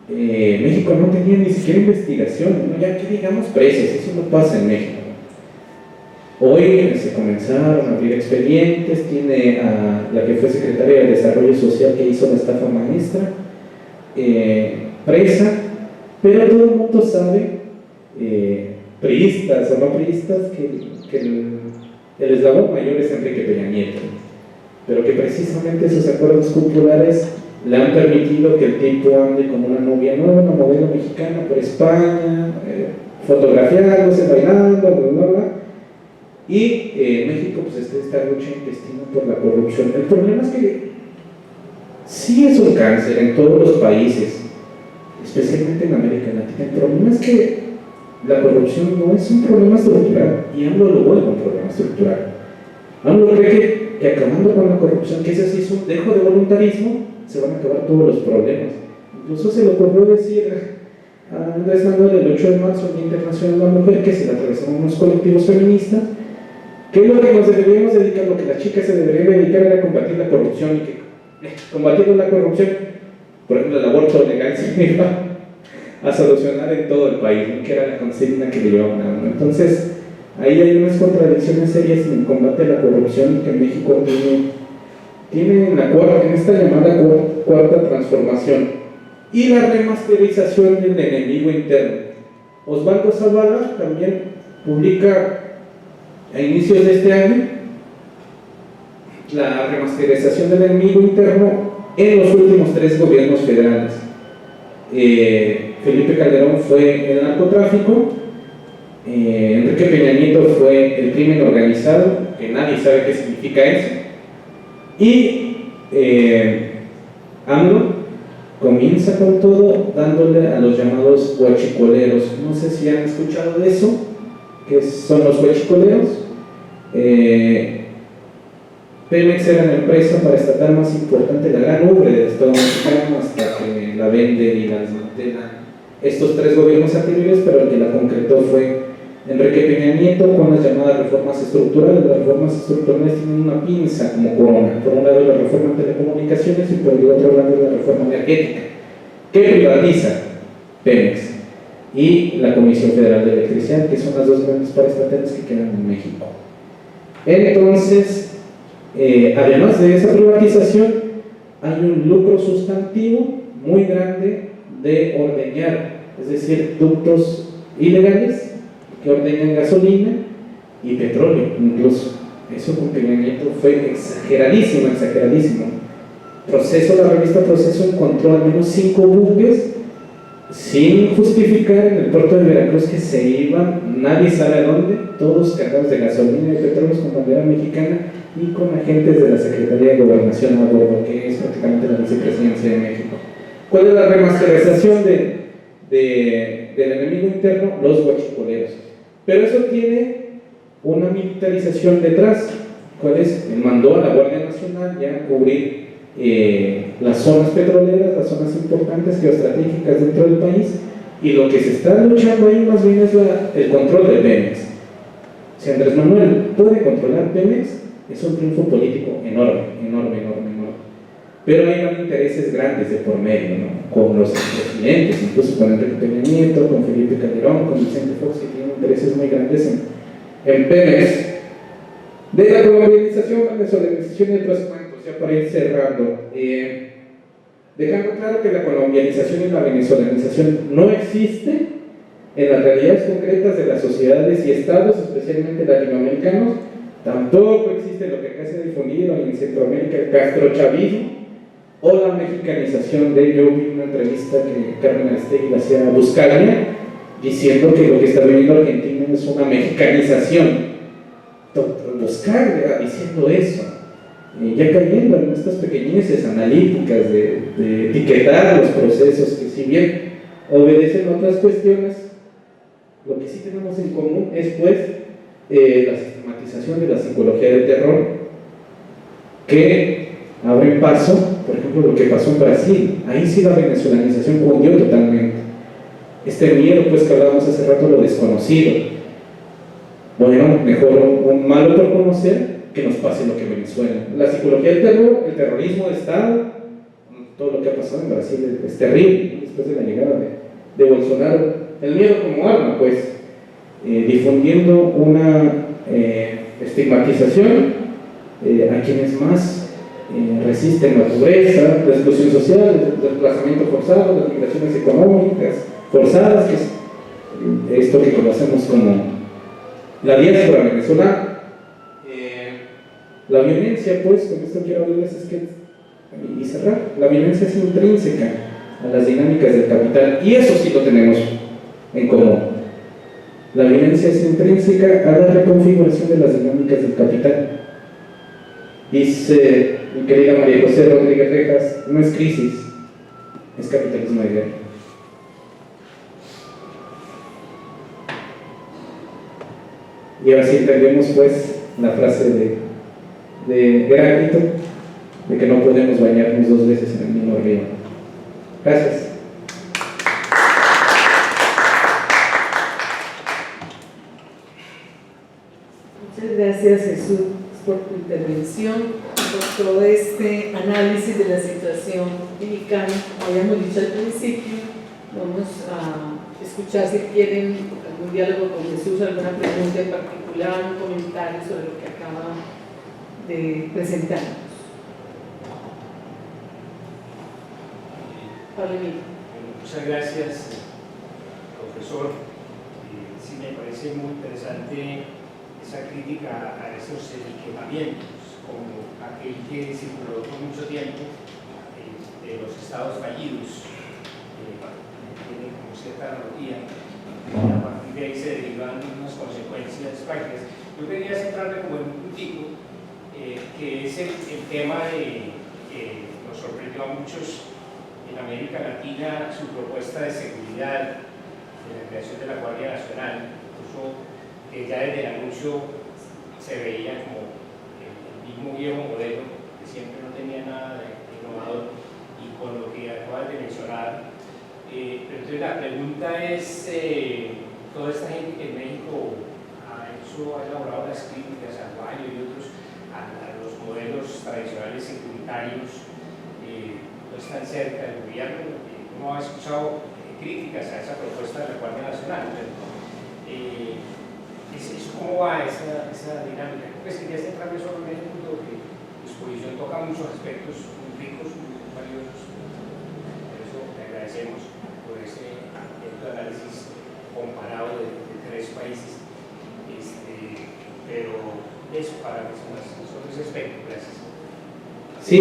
Speaker 2: México no tenía ni siquiera investigación, ¿no? Ya que digamos presos, eso no pasa en México. Hoy se comenzaron a abrir expedientes, tiene a la que fue secretaria de Desarrollo Social que hizo la estafa maestra, presa, pero todo el mundo sabe, priistas o no priistas, que el eslabón mayor es Enrique Peña Nieto, pero que precisamente esos acuerdos culturales le han permitido que el tipo ande con una novia nueva, una modelo mexicana por España, fotografiándose, bailando, bla, bla, bla. Y México pues está esta lucha intestina por la corrupción. El problema es que sí es un cáncer en todos los países, especialmente en América Latina. El problema es que la corrupción no es un problema estructural, y AMLO lo vuelve un problema estructural. AMLO cree que acabando con la corrupción, que ese sí es un dejo de voluntarismo, se van a acabar todos los problemas. Incluso se le ocurrió decir a Andrés Manuel el 8 de marzo, el Día Internacional de la Mujer, que se le atravesaron unos colectivos feministas, que lo que nos deberíamos dedicar, lo que las chicas se deberían dedicar era combatir la corrupción, y que combatiendo la corrupción, por ejemplo el aborto legal, se iba a solucionar en todo el país, ¿no? Que era la consigna que le llevaban a uno. Entonces ahí hay unas contradicciones serias en el combate a la corrupción que México tiene en esta llamada cuarta transformación, y la remasterización del enemigo interno. Osvaldo Zavala también publica a inicios de este año la remasterización del enemigo interno en los últimos 3 gobiernos federales. Felipe Calderón fue el narcotráfico, Enrique Peña Nieto fue el crimen organizado, que nadie sabe qué significa eso, y AMLO comienza con todo dándole a los llamados huachicoleros. No sé si han escuchado de eso, que son los huachicoleros. Pemex era la empresa paraestatal más importante, la gran ubre del Estado mexicano, hasta que la venden y la desmantelan estos 3 gobiernos anteriores, pero el que la concretó fue Enrique Peña Nieto con las llamadas reformas estructurales. Las reformas estructurales tienen una pinza como corona: por un lado la reforma en telecomunicaciones y por el otro lado la reforma energética, que privatiza Pemex y la Comisión Federal de Electricidad, que son las 2 grandes paraestatales que quedan en México. Entonces, además de esa privatización, hay un lucro sustantivo muy grande de ordeñar, es decir, ductos ilegales que ordeñan gasolina y petróleo. Incluso eso con Peña Nieto fue exageradísimo. La revista Proceso encontró al menos 5 buques sin justificar en el puerto de Veracruz, que se iban, nadie sabe a dónde, todos cargados de gasolina y petróleo con bandera mexicana y con agentes de la Secretaría de Gobernación a bordo, que es prácticamente la vicepresidencia de México. ¿Cuál es la remasterización del enemigo interno? Los huachicoleros. Pero eso tiene una militarización detrás. ¿Cuál es? Mandó a la Guardia Nacional ya a cubrir las zonas petroleras, las zonas importantes geoestratégicas dentro del país, y lo que se está luchando ahí más bien es el control de Pemex. Si Andrés Manuel puede controlar Pemex, es un triunfo político enorme. Pero hay intereses grandes de por medio, ¿no? Con los presidentes, incluso con Enrique Peña Nieto, con Felipe Calderón, con Vicente Fox, que tienen intereses muy grandes en Pemex. De la colombianización, venezolanización y otros cuentos, ya para ir cerrando, dejando claro que la colombianización y la venezolanización no existe en las realidades concretas de las sociedades y estados, especialmente latinoamericanos. Tampoco existe lo que acá se ha difundido en Centroamérica, el castrochavismo o la mexicanización de. Yo vi una entrevista que Carmen Aristegui le hacía a Buscalia, diciendo que lo que está viviendo Argentina es una mexicanización. Buscalia diciendo eso, ya cayendo en estas pequeñeces analíticas de etiquetar los procesos, que si bien obedecen a otras cuestiones, lo que sí tenemos en común es pues la sistematización de la psicología del terror, que abre paso, por ejemplo, lo que pasó en Brasil. Ahí sí la venezolanización cundió totalmente. Este miedo pues que hablábamos hace rato, lo desconocido. Bueno, mejor un malo por conocer que nos pase lo que en Venezuela. La psicología del terror, el terrorismo de Estado, todo lo que ha pasado en Brasil es terrible, después de la llegada de Bolsonaro. El miedo como arma, pues, difundiendo una estigmatización a quienes más resisten la pobreza, la exclusión social, el desplazamiento forzado, las migraciones económicas forzadas, que es esto que conocemos como la diáspora venezolana. La violencia, pues, con esto quiero hablarles y cerrar, la violencia es intrínseca a las dinámicas del capital, y eso sí lo tenemos en común. La violencia es intrínseca a la reconfiguración de las dinámicas del capital. Dice mi querida María José Rodríguez Rejas, no es crisis, es capitalismo de guerra. Y ahora sí entendemos, pues, la frase de Heráclito, de que no podemos bañarnos dos veces en el mismo río. Gracias.
Speaker 1: Muchas gracias, Jesús, por tu intervención, por todo este análisis de la situación mexicana. Como habíamos dicho al principio, vamos a escuchar si quieren algún diálogo con Jesús, alguna pregunta en particular, un comentario sobre lo que acaba de presentarnos. Pablo Emilio.
Speaker 5: Muchas gracias, profesor. Sí, me parece muy interesante esa crítica a esos quemamientos, como aquel que circuló por mucho tiempo de los estados fallidos, tiene como cierta analogía, y a partir de ahí se derivan unas consecuencias prácticas. Yo quería centrarme como en un puntico, que es el tema de que nos sorprendió a muchos en América Latina, su propuesta de seguridad, de la creación de la Guardia Nacional. Incluso ya desde el anuncio se veía como el mismo viejo modelo, que siempre no tenía nada de innovador, y con lo que acabas de mencionar. Pero entonces la pregunta es, toda esta gente que en México ha elaborado las críticas al Baño y otros, a los modelos tradicionales securitarios, no están cerca del gobierno. Uno ha escuchado críticas a esa propuesta de la Guardia Nacional. ¿Cómo va esa dinámica? Pues quería centrarme solo en el punto que la exposición toca muchos aspectos muy ricos, muy valiosos. Por eso le agradecemos por ese análisis comparado de tres países. Pero eso para que son ese aspecto. Gracias.
Speaker 2: Sí,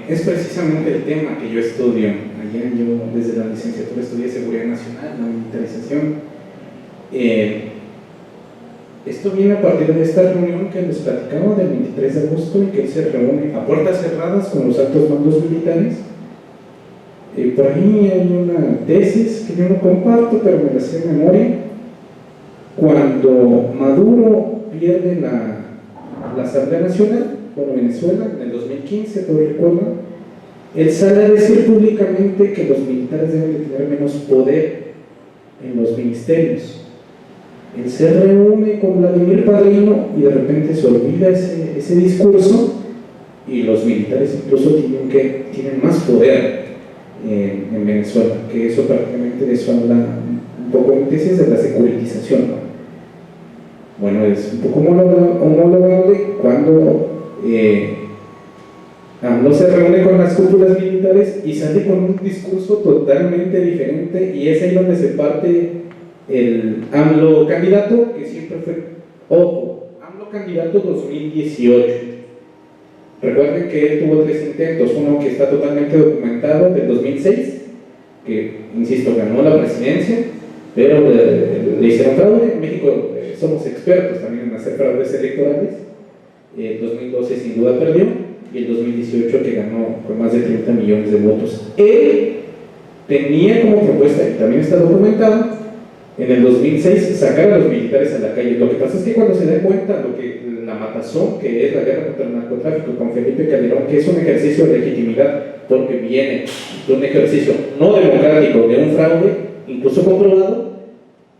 Speaker 2: es precisamente el tema que yo estudio. Ayer yo desde la licenciatura estudié Seguridad Nacional, la militarización. Esto viene a partir de esta reunión que les platicaba del 23 de agosto, en que él se reúne a puertas cerradas con los altos mandos militares. Por ahí hay una tesis que yo no comparto, pero me la sé de memoria. Cuando Maduro pierde la Asamblea Nacional, bueno, Venezuela, en el 2015, todo recuerdan, él sale a decir públicamente que los militares deben de tener menos poder en los ministerios. Él se reúne con Vladimir Padrino y de repente se olvida ese discurso, y los militares incluso tienen más poder en Venezuela, que eso prácticamente de eso habla un poco en tesis de la securitización, ¿no? Bueno, es un poco homologable cuando AMLO se reúne con las cúpulas militares y sale con un discurso totalmente diferente, y es ahí donde se parte el AMLO candidato, que siempre fue, AMLO candidato 2018. Recuerden que él tuvo 3 intentos, uno que está totalmente documentado del 2006, que, insisto, ganó la presidencia, pero le hicieron fraude. En México somos expertos también en hacer fraudes electorales. El 2012 sin duda perdió, y el 2018 que ganó con más de 30 millones de votos. Él tenía como propuesta, y también está documentado, en el 2006 sacar a los militares a la calle. Lo que pasa es que cuando se da cuenta la matazón que es la guerra contra el narcotráfico con Felipe Calderón, que es un ejercicio de legitimidad porque viene de un ejercicio no democrático, de un fraude incluso comprobado,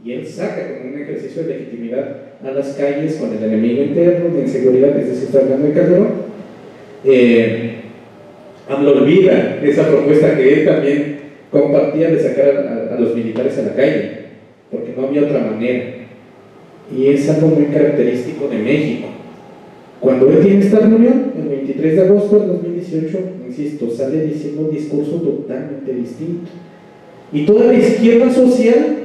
Speaker 2: y él saca como un ejercicio de legitimidad a las calles con el enemigo interno de inseguridad, es decir, está hablando de Calderón. AMLO olvida esa propuesta que él también compartía de sacar a los militares a la calle, porque no había otra manera, y es algo muy característico de México. Cuando él tiene esta reunión, el 23 de agosto de 2018, insisto, sale diciendo un discurso totalmente distinto. Y toda la izquierda social,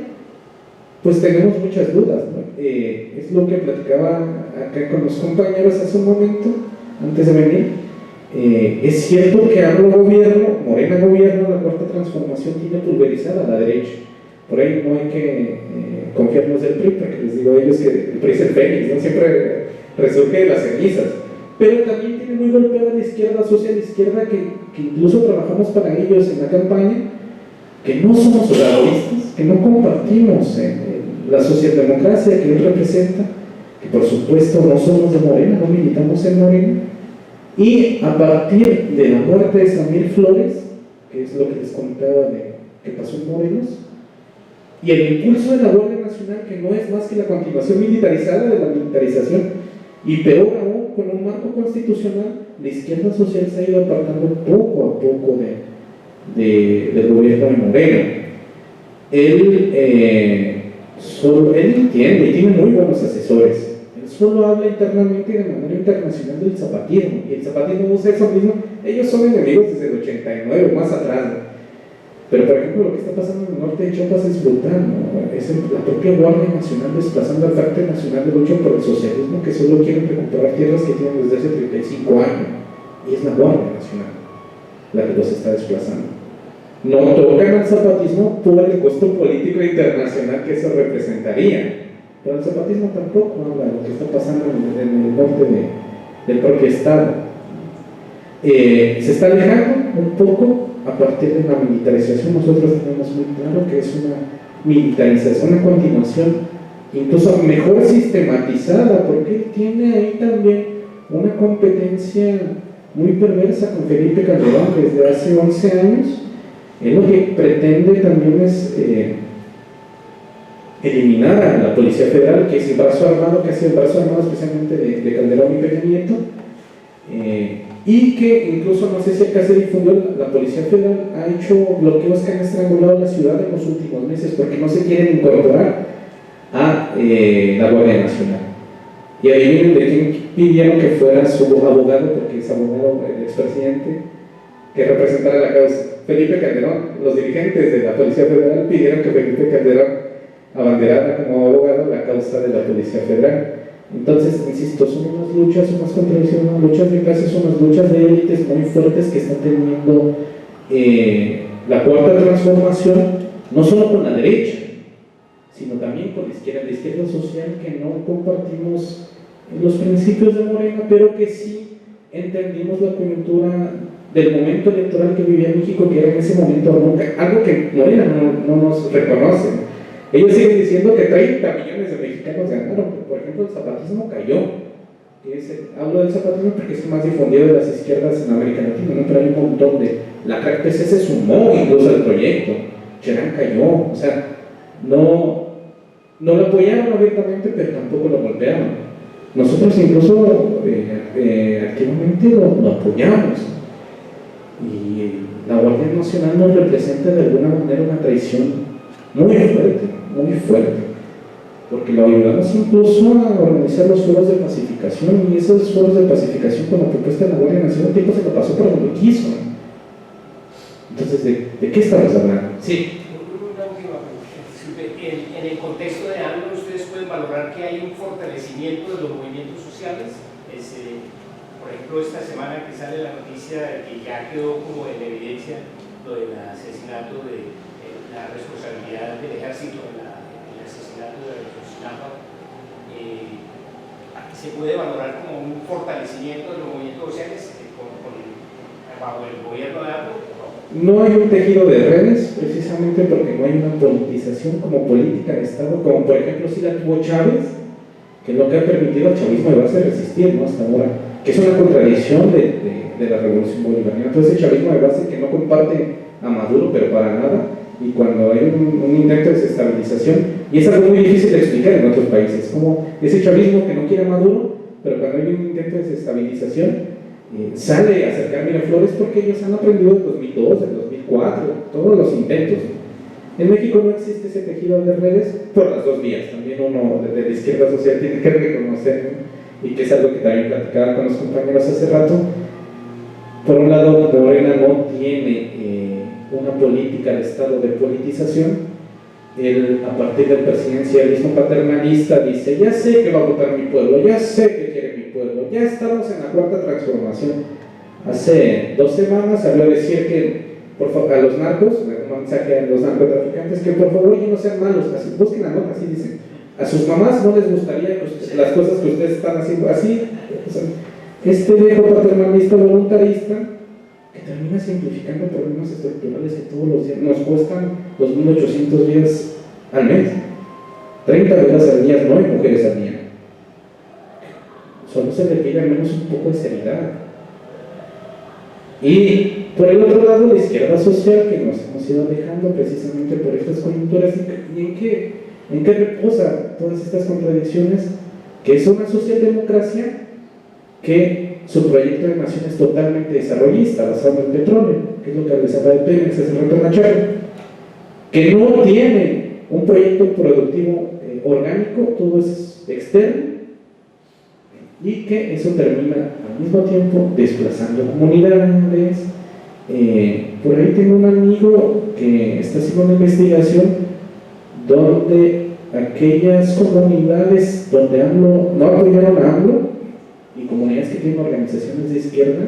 Speaker 2: pues tenemos muchas dudas, ¿no? Es lo que platicaba acá con los compañeros hace un momento, antes de venir. Es cierto que AMLO gobierno, Morena gobierno, la cuarta transformación tiene pulverizada a la derecha. Por ahí no hay que confiarnos del PRI, porque les digo a ellos que el PRI es el fénix, ¿no? Siempre resurge de las cenizas. Pero también tiene muy golpeada la izquierda social, la izquierda que incluso trabajamos para ellos en la campaña, que no somos obradoristas, que no compartimos la socialdemocracia que él representa, que por supuesto no somos de Morena, no militamos en Morena, y a partir de la muerte de Samir Flores, que es lo que les contaba de que pasó en Morelos, y el impulso de la Guardia Nacional, que no es más que la continuación militarizada de la militarización, y peor aún, con un marco constitucional, la izquierda social se ha ido apartando poco a poco del gobierno de Moreno. Él entiende y tiene muy buenos asesores. Él solo habla internamente de manera internacional del zapatismo, y el zapatismo usa eso mismo. Ellos son enemigos desde el 89, más atrás, ¿no? Pero por ejemplo lo que está pasando en el norte de Chiapas es brutal, ¿no? Es la propia Guardia Nacional desplazando al Frente Nacional de Lucha por el Socialismo, que solo quieren recuperar tierras que tienen desde hace 35 años, y es la Guardia Nacional la que los está desplazando. No tocan al zapatismo por el costo político internacional que eso representaría, pero el zapatismo tampoco habla de lo que está pasando en el norte del propio estado. Se está alejando un poco a partir de la militarización. Nosotros tenemos muy claro que es una militarización, una continuación incluso mejor sistematizada, porque él tiene ahí también una competencia muy perversa con Felipe Calderón desde hace 11 años. Él lo que pretende también es eliminar a la Policía Federal, que es el brazo armado, que ha sido el brazo armado especialmente de Calderón y Peña Nieto, y que incluso, no sé si acá se difundió, la Policía Federal ha hecho bloqueos que han estrangulado la ciudad en los últimos meses porque no se quieren incorporar a la Guardia Nacional. Y ahí vienen de quien pidieron que fuera su abogado, porque es abogado el expresidente, que representara la causa. Felipe Calderón. Los dirigentes de la Policía Federal pidieron que Felipe Calderón abanderara como abogado la causa de la Policía Federal. Entonces, insisto, son unas luchas, unas contradicciones, unas luchas de clases, son unas luchas de élites muy fuertes que está teniendo la cuarta transformación, no solo con la derecha, sino también con la izquierda social, que no compartimos los principios de Morena, pero que sí entendimos la coyuntura del momento electoral que vivía México, que era en ese momento algo que Morena no nos reconoce. Ellos siguen diciendo que 30 millones de mexicanos ganaron, pero por ejemplo el zapatismo cayó. Hablo del zapatismo porque es el más difundido de las izquierdas en América Latina, ¿no? Pero hay un montón de... La CRAC-PC se sumó incluso al proyecto, Cherán cayó, o sea, no lo apoyaron abiertamente, pero tampoco lo golpearon. Nosotros incluso activamente lo apoyamos, y la Guardia Nacional nos representa de alguna manera una traición muy fuerte, porque lo ayudamos incluso a organizar los foros de pacificación, y esos foros de pacificación con la propuesta de la Guardia Nacional, el tiempo se lo pasó por donde quiso. Entonces, ¿de qué estamos hablando? Sí.
Speaker 5: Una última pregunta. En el contexto de AMLO, ¿ustedes pueden valorar que hay un fortalecimiento de los movimientos sociales? Por ejemplo, esta semana que sale la noticia de que ya quedó como en evidencia lo del asesinato de la responsabilidad del ejército en el asesinato de Ayotzinapa, ¿se puede valorar como un fortalecimiento de los movimientos sociales bajo el gobierno de AMLO?
Speaker 2: No hay un tejido de redes, precisamente porque no hay una politización como política de Estado, como por ejemplo si la tuvo Chávez, que es lo que ha permitido al chavismo de base resistir, ¿no? Hasta ahora, que es una contradicción de la revolución bolivariana. Entonces el chavismo de base, que no comparte a Maduro, pero para nada, y cuando hay un intento de desestabilización, y es algo muy difícil de explicar en otros países, como ese chavismo que no quiere a Maduro, pero cuando hay un intento de desestabilización, sale a acercar Miraflores porque ellos han aprendido en 2002, en 2004, todos los intentos. En México no existe ese tejido de redes por las dos vías, también uno de la izquierda social tiene que reconocer, ¿no? Y que es algo que también platicaba con los compañeros hace rato. Por un lado, Morena no tiene una política de Estado de politización. Él, a partir del presidencialismo paternalista, dice: ya sé que va a votar mi pueblo, ya sé que quiere mi pueblo, ya estamos en la cuarta transformación. Hace 2 semanas salió a decir que a los narcos, un mensaje a los narcotraficantes, que por favor ya no sean malos, así, busquen la nota, así dicen. A sus mamás no les gustaría que las cosas que ustedes están haciendo así. O sea, este viejo paternalista voluntarista que termina simplificando problemas estructurales que todos los días nos cuestan 2.800 días al mes, 30 horas al día, 9 mujeres al día. Solo se le pide al menos un poco de seriedad. Y por el otro lado, la izquierda social, que nos hemos ido alejando precisamente por estas coyunturas. ¿Y en qué reposa todas estas contradicciones? Que es una socialdemocracia que su proyecto de nación es totalmente desarrollista, basado en el petróleo, que es lo que les habla de Pemex hace rato en la charla, que no tiene un proyecto productivo orgánico, todo es externo, y que eso termina al mismo tiempo desplazando comunidades. Por ahí tengo un amigo que está haciendo una investigación donde aquellas comunidades donde AMLO, no apoyaron a AMLO, y comunidades que tienen organizaciones de izquierda,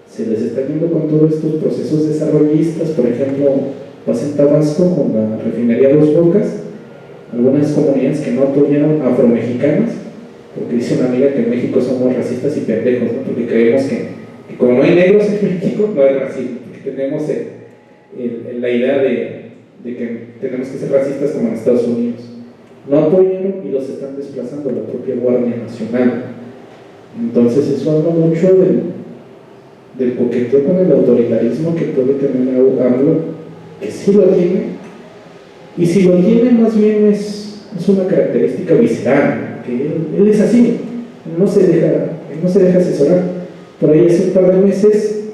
Speaker 2: se les está yendo con todos estos procesos desarrollistas. Por ejemplo, pasa en Tabasco con la refinería Dos Bocas, algunas comunidades que no apoyaron afromexicanas, porque dice una amiga que en México somos racistas y pendejos, ¿no? Porque creemos que como no hay negros en México, no hay racismo, porque tenemos la idea de que tenemos que ser racistas como en Estados Unidos. No apoyaron y los están desplazando la propia Guardia Nacional. Entonces eso habla mucho del coqueteo con el autoritarismo que puede tener AMLO, que sí lo tiene, y si lo tiene más bien es una característica visceral, que él es así, no se deja asesorar. Por ahí hace un par de meses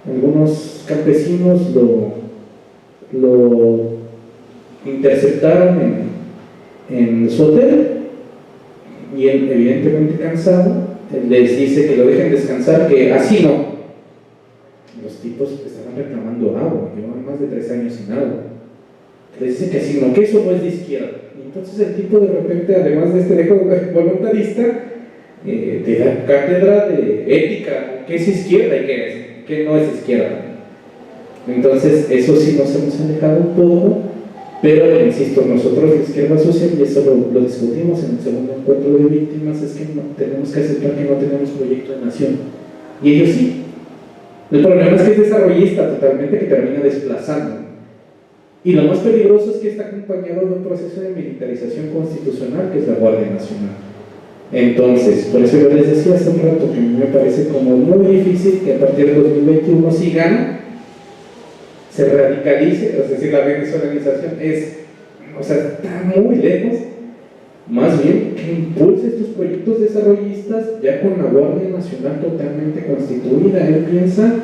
Speaker 2: algunos campesinos lo interceptaron en su hotel, y él, evidentemente cansado, les dice que lo dejen descansar, que así no. Los tipos estaban reclamando agua, llevaban más de 3 años sin agua. Les dice que así no, que eso no es de izquierda. Y entonces el tipo de repente, además de este dejo voluntarista, te da cátedra de ética, qué es izquierda y qué no es izquierda. Entonces eso sí nos hemos alejado un poco, pero insisto, nosotros la izquierda social, y eso lo discutimos en el segundo encuentro de víctimas, es que no, tenemos que aceptar que no tenemos proyecto de nación, y ellos sí. El problema es que es desarrollista totalmente, que termina desplazando, y lo más peligroso es que está acompañado de un proceso de militarización constitucional, que es la Guardia Nacional. Entonces, por eso yo les decía hace un rato que me parece como muy difícil que a partir de 2021, si gana, se radicalice, es decir, la venezolanización está muy lejos. Más bien que impulse estos proyectos desarrollistas ya con la Guardia Nacional totalmente constituida. Él piensa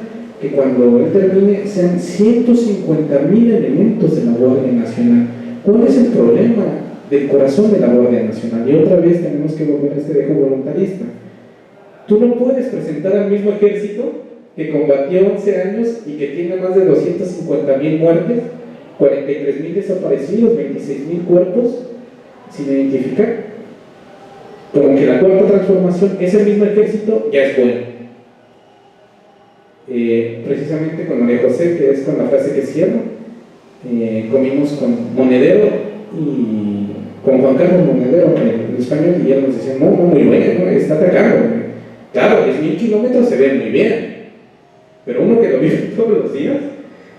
Speaker 2: que cuando él termine sean 150,000 elementos de la Guardia Nacional. ¿Cuál es el problema del corazón de la Guardia Nacional? Y otra vez tenemos que volver a este dejo voluntarista. Tú no puedes presentar al mismo ejército que combatió 11 años y que tiene más de 250,000 muertes, 43,000 desaparecidos, 26,000 cuerpos sin identificar, como que la cuarta transformación, ese mismo ejército ya es bueno. Precisamente con María José, que es con la frase que cierro, comimos con Monedero y con Juan Carlos Monedero en español, y él nos decía: no, muy bueno, está atacando. Claro, 10,000 kilómetros se ve muy bien, pero uno que lo vive todos los días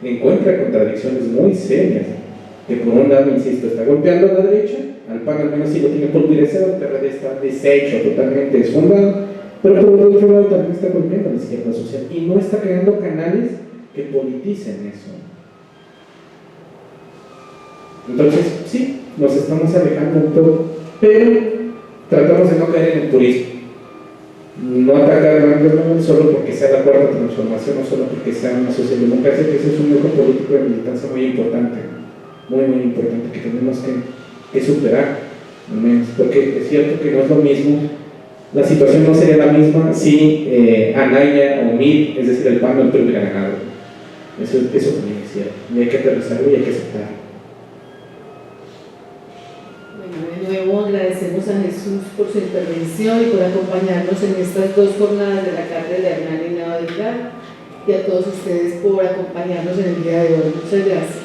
Speaker 2: encuentra contradicciones muy serias, que por un lado, insisto, está golpeando a la derecha, al PAN al menos sí lo tiene pulverizado, el PRD está deshecho, totalmente desfundado, pero por el otro lado también está golpeando a la izquierda social y no está creando canales que politicen eso. Entonces, sí, nos estamos alejando un poco, pero tratamos de no caer en el purismo. No atacar no solo porque sea la cuarta transformación o solo porque sea una socialdemocracia, que ese es un núcleo político de militancia muy importante, muy importante, que tenemos que superar, al menos, porque es cierto que no es lo mismo, la situación no sería la misma si Anaya o MIT, es decir, el PAN o el PRI hubiera ganado. Eso también es cierto, y hay que aterrizarlo y hay que aceptarlo.
Speaker 1: De nuevo agradecemos a Jesús por su intervención y por acompañarnos en estas 2 jornadas de la cátedra Hernán Henao Delgado, y a todos ustedes por acompañarnos en el día de hoy. Muchas gracias.